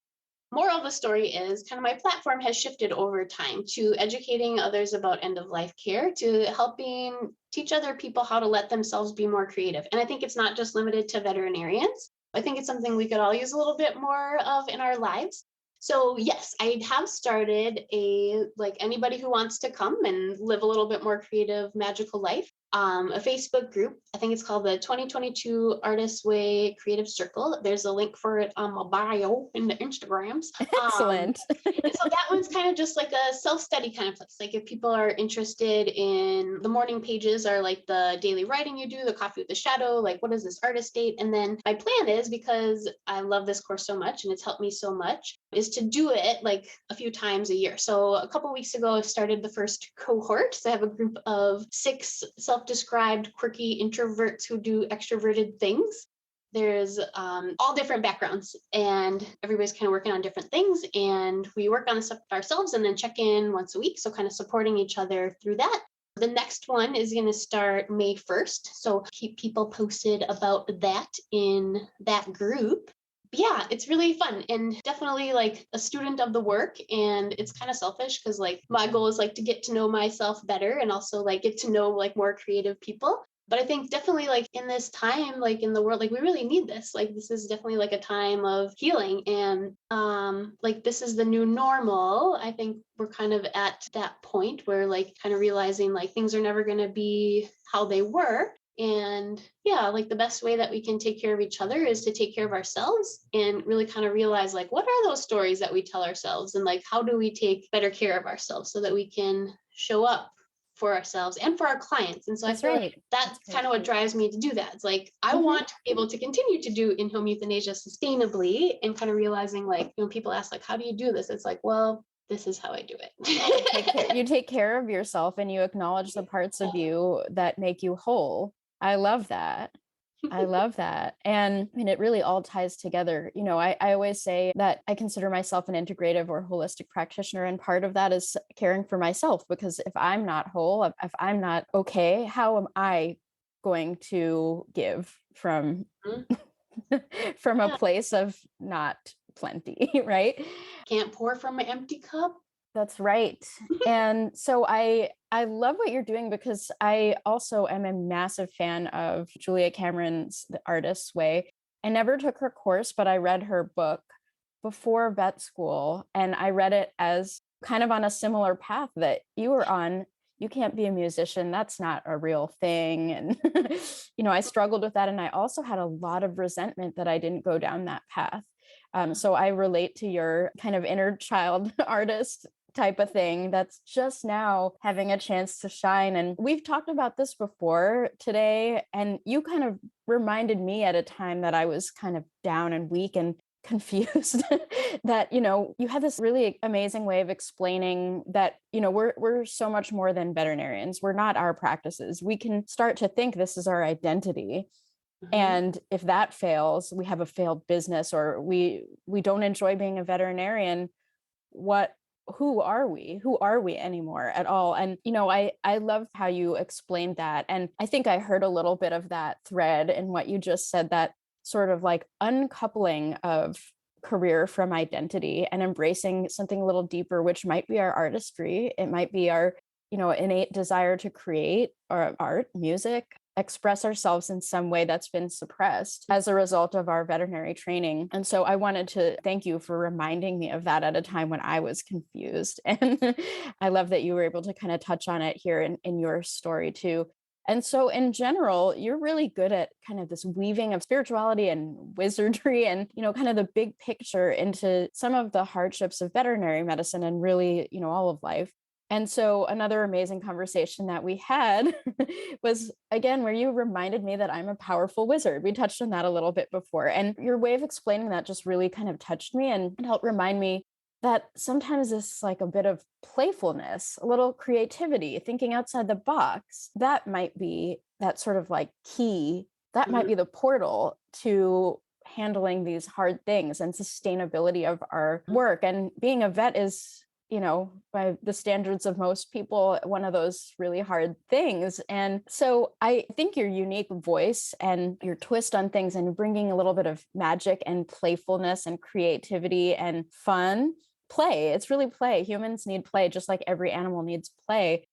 moral of the story is kind of my platform has shifted over time to educating others about end of life care, to helping teach other people how to let themselves be more creative. And I think it's not just limited to veterinarians. I think it's something we could all use a little bit more of in our lives. So yes, I have started like anybody who wants to come and live a little bit more creative, magical life, a Facebook group. I think it's called the 2022 Artist's Way Creative Circle. There's a link for it on my bio in the Instagrams. Excellent. And so that one's kind of just like a self-study kind of place. Like if people are interested in the morning pages are like the daily writing you do, the coffee with the shadow, like what is this artist date? And then my plan is, because I love this course so much and it's helped me so much, is to do it like a few times a year. So a couple of weeks ago, I started the first cohort. So I have a group of 6 self-described quirky introverts who do extroverted things. There's all different backgrounds and everybody's kind of working on different things. And we work on the stuff ourselves and then check in once a week. So kind of supporting each other through that. The next one is going to start May 1st. So keep people posted about that in that group. Yeah, it's really fun and definitely like a student of the work. And it's kind of selfish because like my goal is like to get to know myself better and also like get to know like more creative people. But I think definitely like in this time, like in the world, like we really need this. Like this is definitely like a time of healing, and like this is the new normal. I think we're kind of at that point where like kind of realizing like things are never going to be how they were. And yeah, like the best way that we can take care of each other is to take care of ourselves and really kind of realize like what are those stories that we tell ourselves, and like how do we take better care of ourselves so that we can show up for ourselves and for our clients. And so I feel like that's kind of what drives me to do that. It's like I want to be able to continue to do in-home euthanasia sustainably, and kind of realizing like, you know, people ask like, how do you do this? It's like, well, this is how I do it. You take care of yourself and you acknowledge the parts of you that make you whole. I love that. I love that. And I mean, it really all ties together. I always say that I consider myself an integrative or holistic practitioner. And part of that is caring for myself, because if I'm not whole, if I'm not okay, how am I going to give from from a Yeah. place of not plenty, right? Can't pour from an empty cup. That's right. And so I love what you're doing, because I also am a massive fan of Julia Cameron's The Artist's Way. I never took her course, but I read her book before vet school, and I read it as kind of on a similar path that you were on. You can't be a musician. That's not a real thing. And, I struggled with that. And I also had a lot of resentment that I didn't go down that path. So I relate to your kind of inner child artist type of thing that's just now having a chance to shine. And we've talked about this before today, and you kind of reminded me at a time that I was kind of down and weak and confused that you had this really amazing way of explaining that we're so much more than veterinarians. We're not our practices. We can start to think this is our identity. And if that fails, we have a failed business, or we don't enjoy being a veterinarian. Who are we anymore at all? And I love how you explained that. And I think I heard a little bit of that thread in what you just said, that sort of like uncoupling of career from identity and embracing something a little deeper, which might be our artistry. It might be our innate desire to create, or art, music, express ourselves in some way that's been suppressed as a result of our veterinary training. And so I wanted to thank you for reminding me of that at a time when I was confused. And I love that you were able to kind of touch on it here in your story too. And so in general, you're really good at kind of this weaving of spirituality and wizardry and, kind of the big picture into some of the hardships of veterinary medicine and really, all of life. And so another amazing conversation that we had was, again, where you reminded me that I'm a powerful wizard. We touched on that a little bit before. And your way of explaining that just really kind of touched me and helped remind me that sometimes it's like a bit of playfulness, a little creativity, thinking outside the box. That might be that sort of like key, that might be the portal to handling these hard things and sustainability of our work. And being a vet is, by the standards of most people, one of those really hard things. And so I think your unique voice and your twist on things and bringing a little bit of magic and playfulness and creativity and fun, play. It's really play. Humans need play, just like every animal needs play.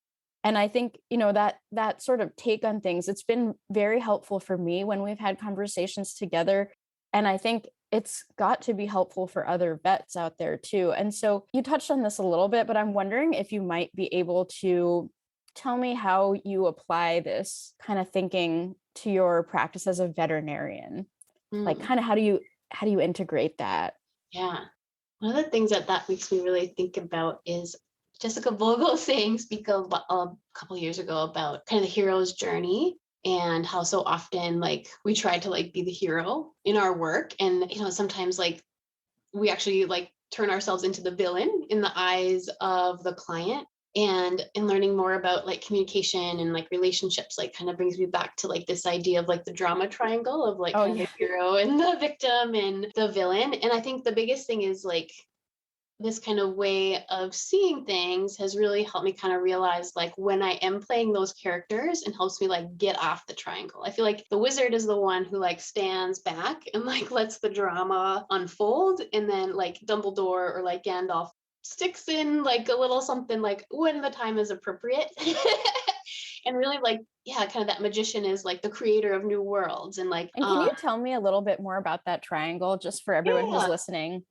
And I think, that sort of take on things, it's been very helpful for me when we've had conversations together. And I think it's got to be helpful for other vets out there too. And so you touched on this a little bit, but I'm wondering if you might be able to tell me how you apply this kind of thinking to your practice as a veterinarian. Like kind of how do you integrate that? Yeah. One of the things that makes me really think about is Jessica Vogel speak a couple years ago about kind of the hero's journey, and how so often like we try to like be the hero in our work, and sometimes like we actually like turn ourselves into the villain in the eyes of the client. And in learning more about like communication and like relationships, like kind of brings me back to like this idea of like the drama triangle of like kind of the hero and the victim and the villain. And I think the biggest thing is like this kind of way of seeing things has really helped me kind of realize like when I am playing those characters, and helps me like get off the triangle. I feel like the wizard is the one who like stands back and like lets the drama unfold, and then like Dumbledore or like Gandalf sticks in like a little something like when the time is appropriate. And really like, yeah, kind of that magician is like the creator of new worlds. And like, And can you tell me a little bit more about that triangle just for everyone who's listening?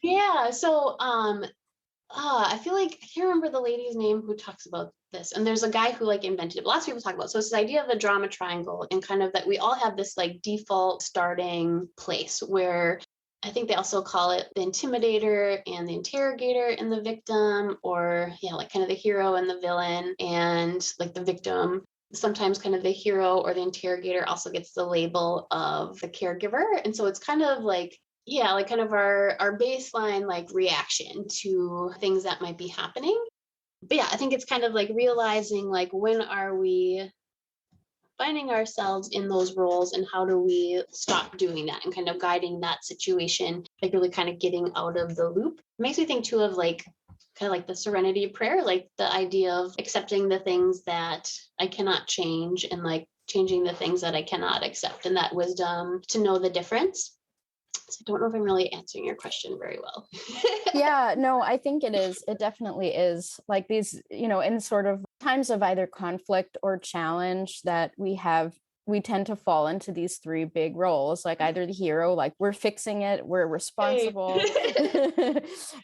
Yeah. So I feel like I can't remember the lady's name who talks about this. And there's a guy who like invented it. Lots of people talk about it. So it's this idea of the drama triangle, and kind of that we all have this like default starting place where I think they also call it the intimidator and the interrogator and the victim, or like kind of the hero and the villain and like the victim. Sometimes kind of the hero or the interrogator also gets the label of the caregiver. And so it's kind of like, like kind of our baseline like reaction to things that might be happening. But I think it's kind of like realizing like when are we finding ourselves in those roles and how do we stop doing that and kind of guiding that situation, like really kind of getting out of the loop. It makes me think too of like kind of like the serenity prayer, like the idea of accepting the things that I cannot change and like changing the things that I cannot accept, and that wisdom to know the difference. So I don't know if I'm really answering your question very well. Yeah, no, I think it is. It definitely is. Like these, in sort of times of either conflict or challenge that we tend to fall into these three big roles, like either the hero, like we're fixing it, we're responsible,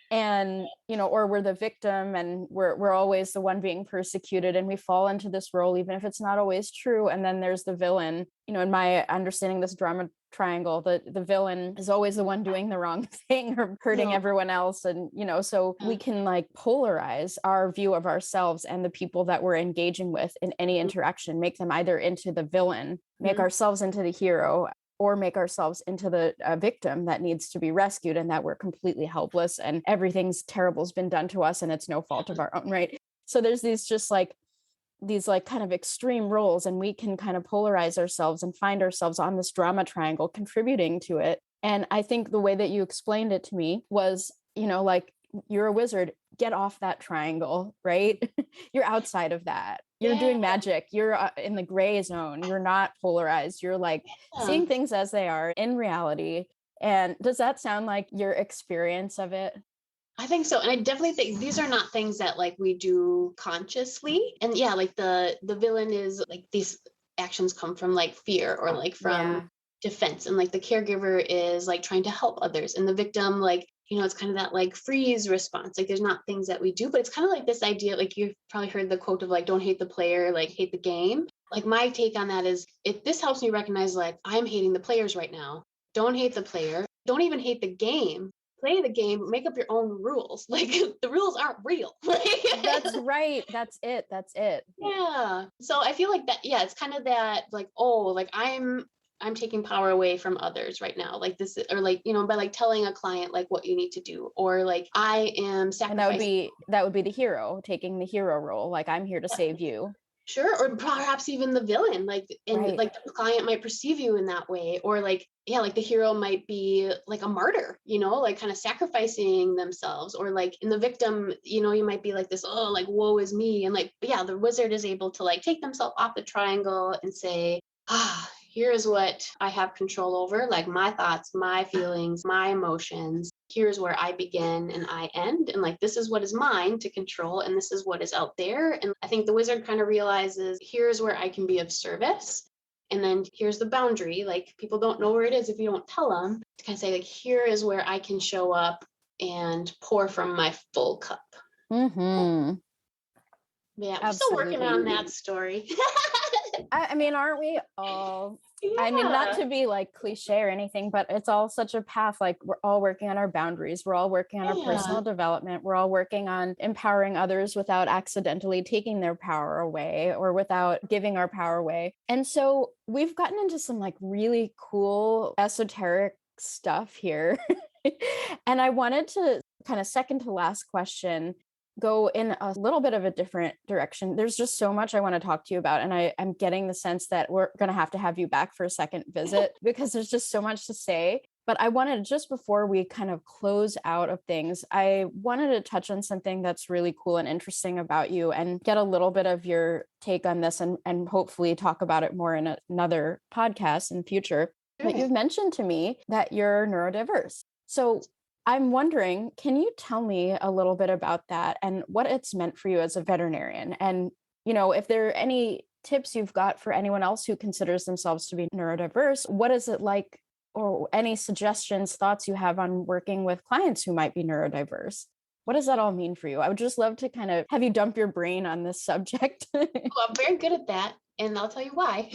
and, or we're the victim and we're always the one being persecuted, and we fall into this role, even if it's not always true. And then there's the villain, in my understanding, this drama triangle, the villain is always the one doing the wrong thing or hurting everyone else. And, so we can like polarize our view of ourselves and the people that we're engaging with in any interaction, make them either into the villain, make ourselves into the hero, or make ourselves into the victim that needs to be rescued and that we're completely helpless and everything's terrible has been done to us and it's no fault of our own, right? So there's these kind of extreme roles, and we can kind of polarize ourselves and find ourselves on this drama triangle contributing to it. And I think the way that you explained it to me was, like, you're a wizard, get off that triangle, right? You're outside of that. You're doing magic. You're in the gray zone. You're not polarized. You're like seeing things as they are in reality. And does that sound like your experience of it? I think so. And I definitely think these are not things that like we do consciously. And yeah, like the villain is like these actions come from like fear or like from defense. And like the caregiver is like trying to help others. And the victim, like, it's kind of that like freeze response. Like there's not things that we do, but it's kind of like this idea, like you've probably heard the quote of like, don't hate the player, like hate the game. Like my take on that is if this helps me recognize like I'm hating the players right now, don't hate the player, don't even hate the game. Play the game, make up your own rules. Like the rules aren't real. That's right. That's it. Yeah. So I feel like that, yeah, it's kind of that like, oh, like I'm taking power away from others right now. Like this, or like, by like telling a client like what you need to do, or like I am sacrificing. And that would be the hero taking the hero role. Like I'm here to save you. Sure. Or perhaps even the villain, like, and like the client might perceive you in that way, or like, yeah, like the hero might be like a martyr, like kind of sacrificing themselves, or like in the victim, you might be like this, oh, like, woe is me. And like, yeah, the wizard is able to like take themselves off the triangle and say, here's what I have control over, like my thoughts, my feelings, my emotions. Here's where I begin and I end. And like, this is what is mine to control. And this is what is out there. And I think the wizard kind of realizes, here's where I can be of service. And then here's the boundary. Like people don't know where it is if you don't tell them, to kind of say like, here is where I can show up and pour from my full cup. Mm-hmm. Yeah, I'm still working on that story. I mean, aren't we all? Yeah. I mean, not to be like cliche or anything, but it's all such a path. Like we're all working on our boundaries. We're all working on our personal development. We're all working on empowering others without accidentally taking their power away or without giving our power away. And so we've gotten into some like really cool esoteric stuff here. And I wanted to kind of second to last question go in a little bit of a different direction. There's just so much I want to talk to you about. And I'm getting the sense that we're going to have you back for a second visit because there's just so much to say. But I wanted, just before we kind of close out of things, I wanted to touch on something that's really cool and interesting about you and get a little bit of your take on this and hopefully talk about it more in another podcast in future. But you've mentioned to me that you're neurodiverse. So I'm wondering, can you tell me a little bit about that and what it's meant for you as a veterinarian? And, if there are any tips you've got for anyone else who considers themselves to be neurodiverse, what is it like, or any suggestions, thoughts you have on working with clients who might be neurodiverse? What does that all mean for you? I would just love to kind of have you dump your brain on this subject. Well, I'm very good at that. And I'll tell you why.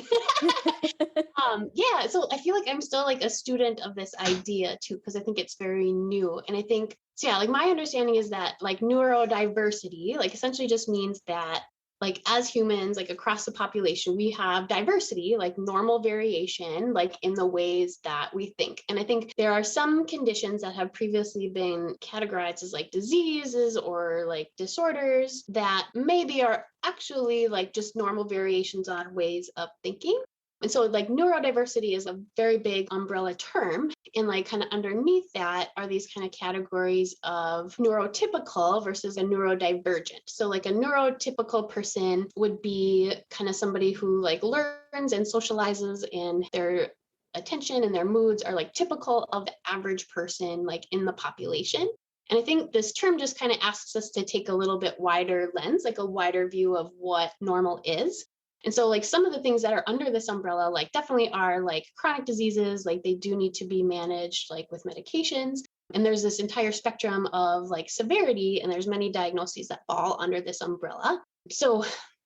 Yeah, so I feel like I'm still like a student of this idea too, because I think it's very new. And I think, so yeah, like my understanding is that like neurodiversity, like essentially just means that like as humans, like across the population, we have diversity, like normal variation, like in the ways that we think. And I think there are some conditions that have previously been categorized as like diseases or like disorders that maybe are actually like just normal variations on ways of thinking. And so like neurodiversity is a very big umbrella term. And like kind of underneath that are these kind of categories of neurotypical versus a neurodivergent. So like a neurotypical person would be kind of somebody who like learns and socializes, and their attention and their moods are like typical of the average person like in the population. And I think this term just kind of asks us to take a little bit wider lens, like a wider view of what normal is. And so like some of the things that are under this umbrella, like definitely are like chronic diseases, like they do need to be managed like with medications. And there's this entire spectrum of like severity, and there's many diagnoses that fall under this umbrella. So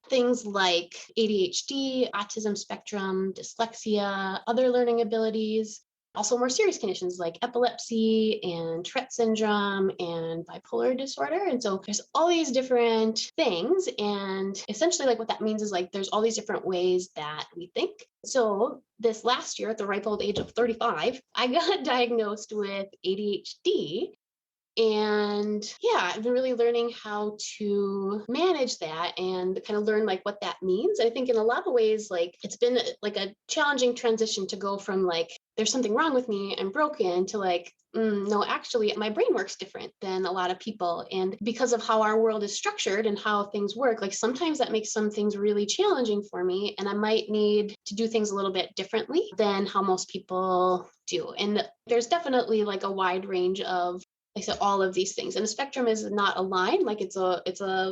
things like ADHD, autism spectrum, dyslexia, other learning abilities, also more serious conditions like epilepsy and Tourette syndrome and bipolar disorder. And so there's all these different things. And essentially like what that means is like there's all these different ways that we think. So this last year at the ripe old age of 35, I got diagnosed with ADHD. And yeah, I've been really learning how to manage that and kind of learn like what that means. I think in a lot of ways, like it's been like a challenging transition to go from like, there's something wrong with me, I'm broken, to like, no, actually my brain works different than a lot of people. And because of how our world is structured and how things work, like sometimes that makes some things really challenging for me. And I might need to do things a little bit differently than how most people do. And there's definitely like a wide range of, like I said, all of these things. And the spectrum is not a line, like it's a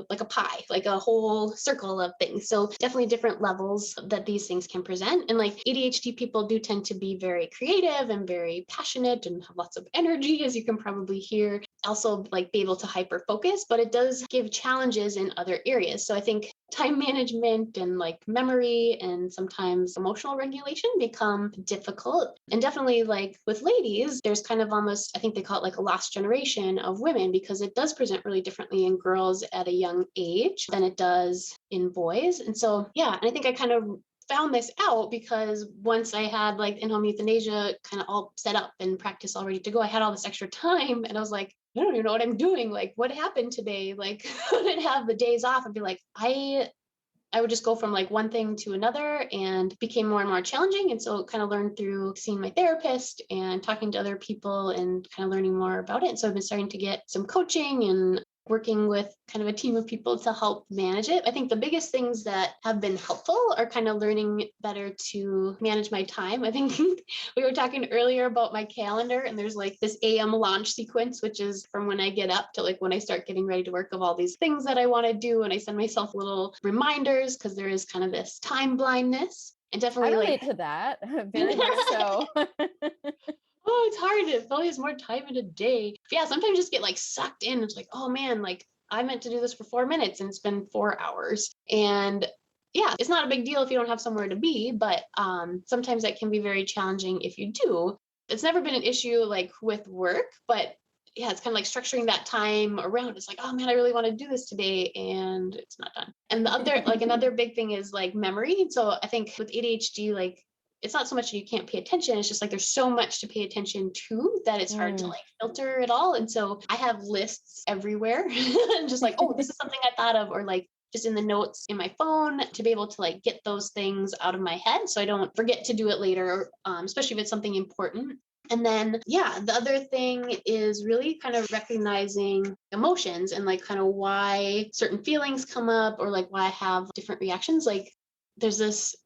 like a pie, like a whole circle of things. So definitely different levels that these things can present. And like ADHD people do tend to be very creative and very passionate and have lots of energy, as you can probably hear. Also like be able to hyper focus, but it does give challenges in other areas. So I think time management and like memory and sometimes emotional regulation become difficult. And definitely like with ladies, there's kind of almost, I think they call it like a lost generation of women, because it does present really differently in girls at a young age than it does in boys. And so, yeah, and I think I kind of found this out because once I had like in-home euthanasia kind of all set up and practice all ready to go, I had all this extra time and I was like, I don't even know what I'm doing. Like, what happened today? Like, I'd have the days off and be like, I would just go from like one thing to another, and became more and more challenging. And so kind of learned through seeing my therapist and talking to other people and kind of learning more about it. And so I've been starting to get some coaching and working with kind of a team of people to help manage it. I think the biggest things that have been helpful are kind of learning better to manage my time. I think we were talking earlier about my calendar, and there's like this AM launch sequence, which is from when I get up to like when I start getting ready to work, of all these things that I want to do. And I send myself little reminders because there is kind of this time blindness. And definitely I relate like to that very much so. oh, it's hard. It probably has more time in a day. But yeah, sometimes just get like sucked in. It's like, oh man, like I meant to do this for 4 minutes and it's been 4 hours. And yeah, it's not a big deal if you don't have somewhere to be, but sometimes that can be very challenging if you do. It's never been an issue like with work, but yeah, it's kind of like structuring that time around. It's like, oh man, I really want to do this today, and it's not done. And the other, like another big thing is like memory. So I think with ADHD, like it's not so much that you can't pay attention. It's just like there's so much to pay attention to that it's hard to like filter it all. And so I have lists everywhere and just like, oh, this is something I thought of, or like just in the notes in my phone to be able to like get those things out of my head so I don't forget to do it later, especially if it's something important. And then, yeah, the other thing is really kind of recognizing emotions and like kind of why certain feelings come up, or like why I have different reactions. Like there's this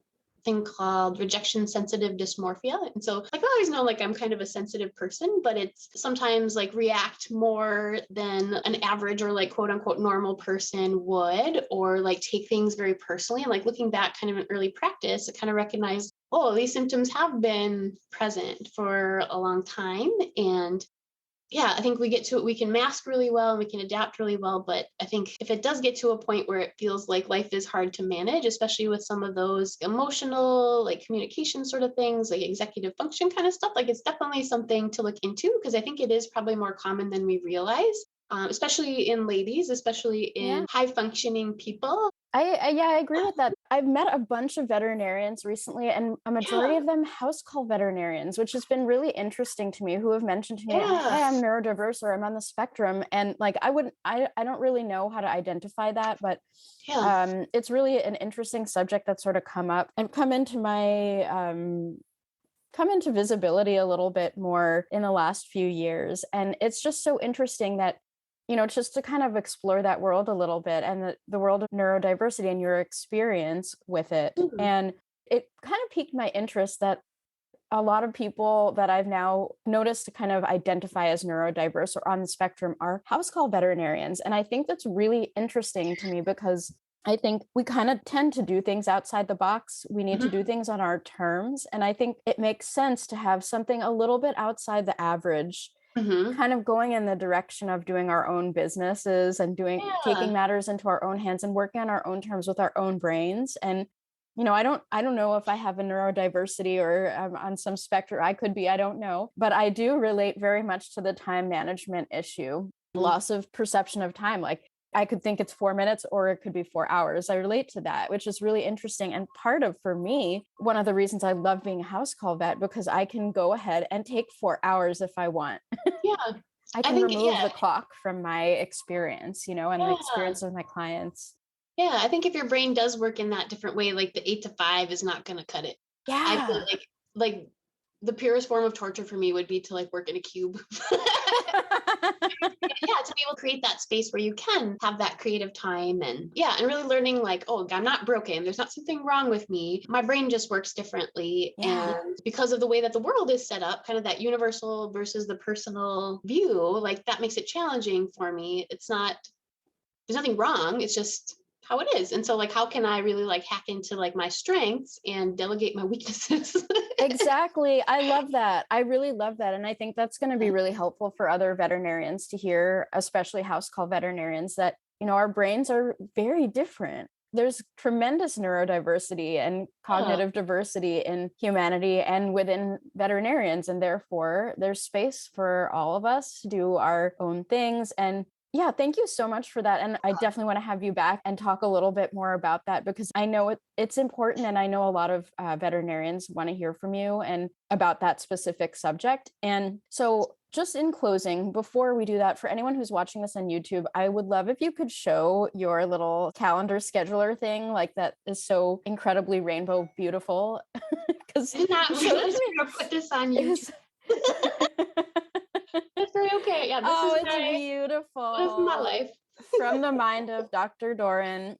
thing called rejection sensitive dysmorphia. And so like I always know like I'm kind of a sensitive person, but it's sometimes like react more than an average or like quote unquote normal person would, or like take things very personally. And like looking back kind of in early practice, I kind of recognize, oh, these symptoms have been present for a long time. And yeah, I think we can mask really well and we can adapt really well. But I think if it does get to a point where it feels like life is hard to manage, especially with some of those emotional, like communication sort of things, like executive function kind of stuff, like it's definitely something to look into, because I think it is probably more common than we realize, especially in ladies, especially in high functioning people. I agree with that. I've met a bunch of veterinarians recently, and a majority Yeah. of them house call veterinarians, which has been really interesting to me, who have mentioned to me, Yeah. hey, I'm neurodiverse or I'm on the spectrum. And like, I don't really know how to identify that, but Yeah. it's really an interesting subject that's sort of come up and come into visibility a little bit more in the last few years. And it's just so interesting that, just to kind of explore that world a little bit and the world of neurodiversity and your experience with it. Mhm. And it kind of piqued my interest that a lot of people that I've now noticed to kind of identify as neurodiverse or on the spectrum are house call veterinarians. And I think that's really interesting to me because I think we kind of tend to do things outside the box. We need to do things on our terms. And I think it makes sense to have something a little bit outside the average, Mm-hmm. kind of going in the direction of doing our own businesses and taking Yeah. matters into our own hands and working on our own terms with our own brains. And I don't know if I have a neurodiversity or on some spectrum. I could be, I don't know, but I do relate very much to the time management issue, loss of perception of time. Like, I could think it's 4 minutes or it could be 4 hours. I relate to that, which is really interesting. And for me, one of the reasons I love being a house call vet, because I can go ahead and take 4 hours if I want. Yeah. I I can think, remove yeah. the clock from my experience, and the Yeah. experience of my clients. Yeah. I think if your brain does work in that different way, like the 8 to 5 is not going to cut it. I feel Yeah. like the purest form of torture for me would be to like work in a cube. Yeah, to be able to create that space where you can have that creative time and really learning like, oh, I'm not broken. There's not something wrong with me. My brain just works differently. Yeah. And because of the way that the world is set up, kind of that universal versus the personal view, like that makes it challenging for me. There's nothing wrong. It's just how it is. And so like, how can I really like hack into like my strengths and delegate my weaknesses? Exactly. I love that. I really love that. And I think that's going to be really helpful for other veterinarians to hear, especially house call veterinarians, that, our brains are very different. There's tremendous neurodiversity and cognitive diversity in humanity and within veterinarians. And therefore, there's space for all of us to do our own things. And yeah, thank you so much for that. And I definitely want to have you back and talk a little bit more about that, because I know it's important. And I know a lot of veterinarians want to hear from you and about that specific subject. And so just in closing, before we do that, for anyone who's watching this on YouTube, I would love if you could show your little calendar scheduler thing, like that is so incredibly rainbow beautiful. Because I did not realize we were gonna put this on YouTube. That's very okay. Yeah, it's beautiful. this is my life. From the mind of Dr. Doran.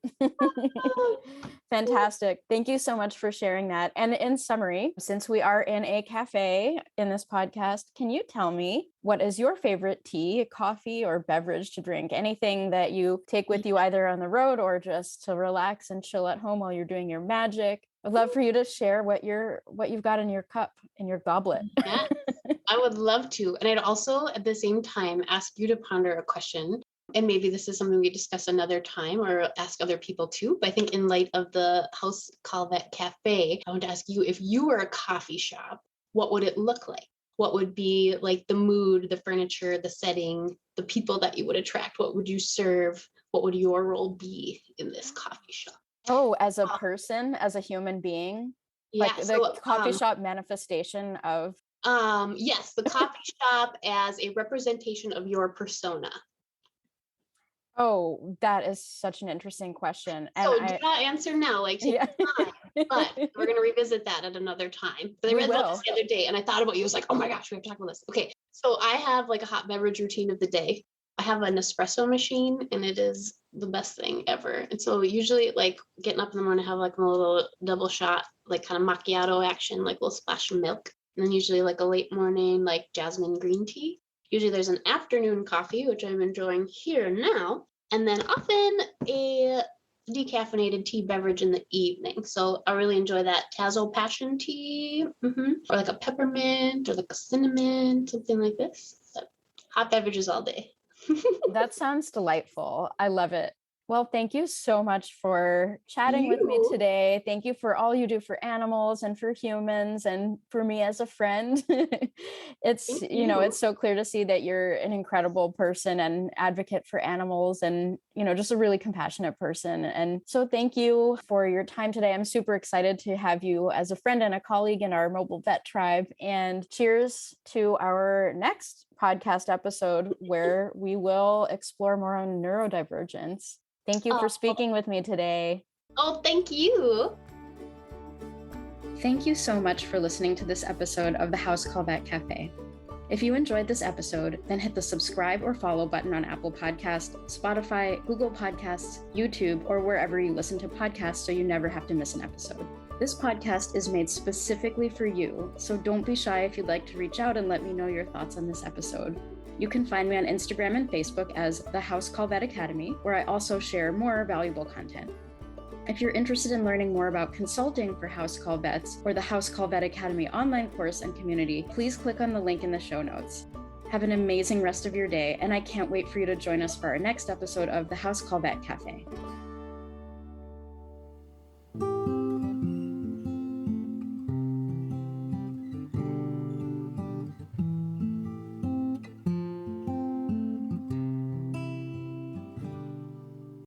Fantastic. Thank you so much for sharing that. And in summary, since we are in a cafe in this podcast, can you tell me what is your favorite tea, coffee, or beverage to drink? Anything that you take with you either on the road or just to relax and chill at home while you're doing your magic? I'd love for you to share what you've got in your cup, in your goblet. Yeah, I would love to. And I'd also at the same time ask you to ponder a question. And maybe this is something we discuss another time or ask other people too. But I think in light of the House Call Vet Cafe, I want to ask you, if you were a coffee shop, what would it look like? What would be like the mood, the furniture, the setting, the people that you would attract? What would you serve? What would your role be in this coffee shop? Oh, as a person, as a human being, like Yeah, the coffee shop manifestation of. Yes, the coffee shop as a representation of your persona. Oh, that is such an interesting question. And So do not answer now, like take time. But we're gonna revisit that at another time. But I read about this the other day and I thought about you. I was like, oh my gosh, we have to talk about this. Okay. So I have like a hot beverage routine of the day. I have an espresso machine and it is the best thing ever. And so usually like getting up in the morning, I have like a little double shot, like kind of macchiato action, like a little splash of milk. And then usually like a late morning, like jasmine green tea. Usually there's an afternoon coffee, which I'm enjoying here now. And then often a decaffeinated tea beverage in the evening. So I really enjoy that Tazo passion tea, or like a peppermint or like a cinnamon, something like this. So hot beverages all day. That sounds delightful. I love it. Well, thank you so much for chatting with me today. Thank you for all you do for animals and for humans and for me as a friend. It's so clear to see that you're an incredible person and advocate for animals and, just a really compassionate person. And so thank you for your time today. I'm super excited to have you as a friend and a colleague in our mobile vet tribe. And cheers to our next podcast episode where we will explore more on neurodivergence. Thank you for speaking with me today. Oh, thank you. Thank you so much for listening to this episode of the House Call Vet Cafe. If you enjoyed this episode, then hit the subscribe or follow button on Apple Podcasts, Spotify, Google Podcasts, YouTube, or wherever you listen to podcasts so you never have to miss an episode. This podcast is made specifically for you, so don't be shy if you'd like to reach out and let me know your thoughts on this episode. You can find me on Instagram and Facebook as the House Call Vet Academy, where I also share more valuable content. If you're interested in learning more about consulting for House Call Vets or the House Call Vet Academy online course and community, please click on the link in the show notes. Have an amazing rest of your day, and I can't wait for you to join us for our next episode of the House Call Vet Cafe.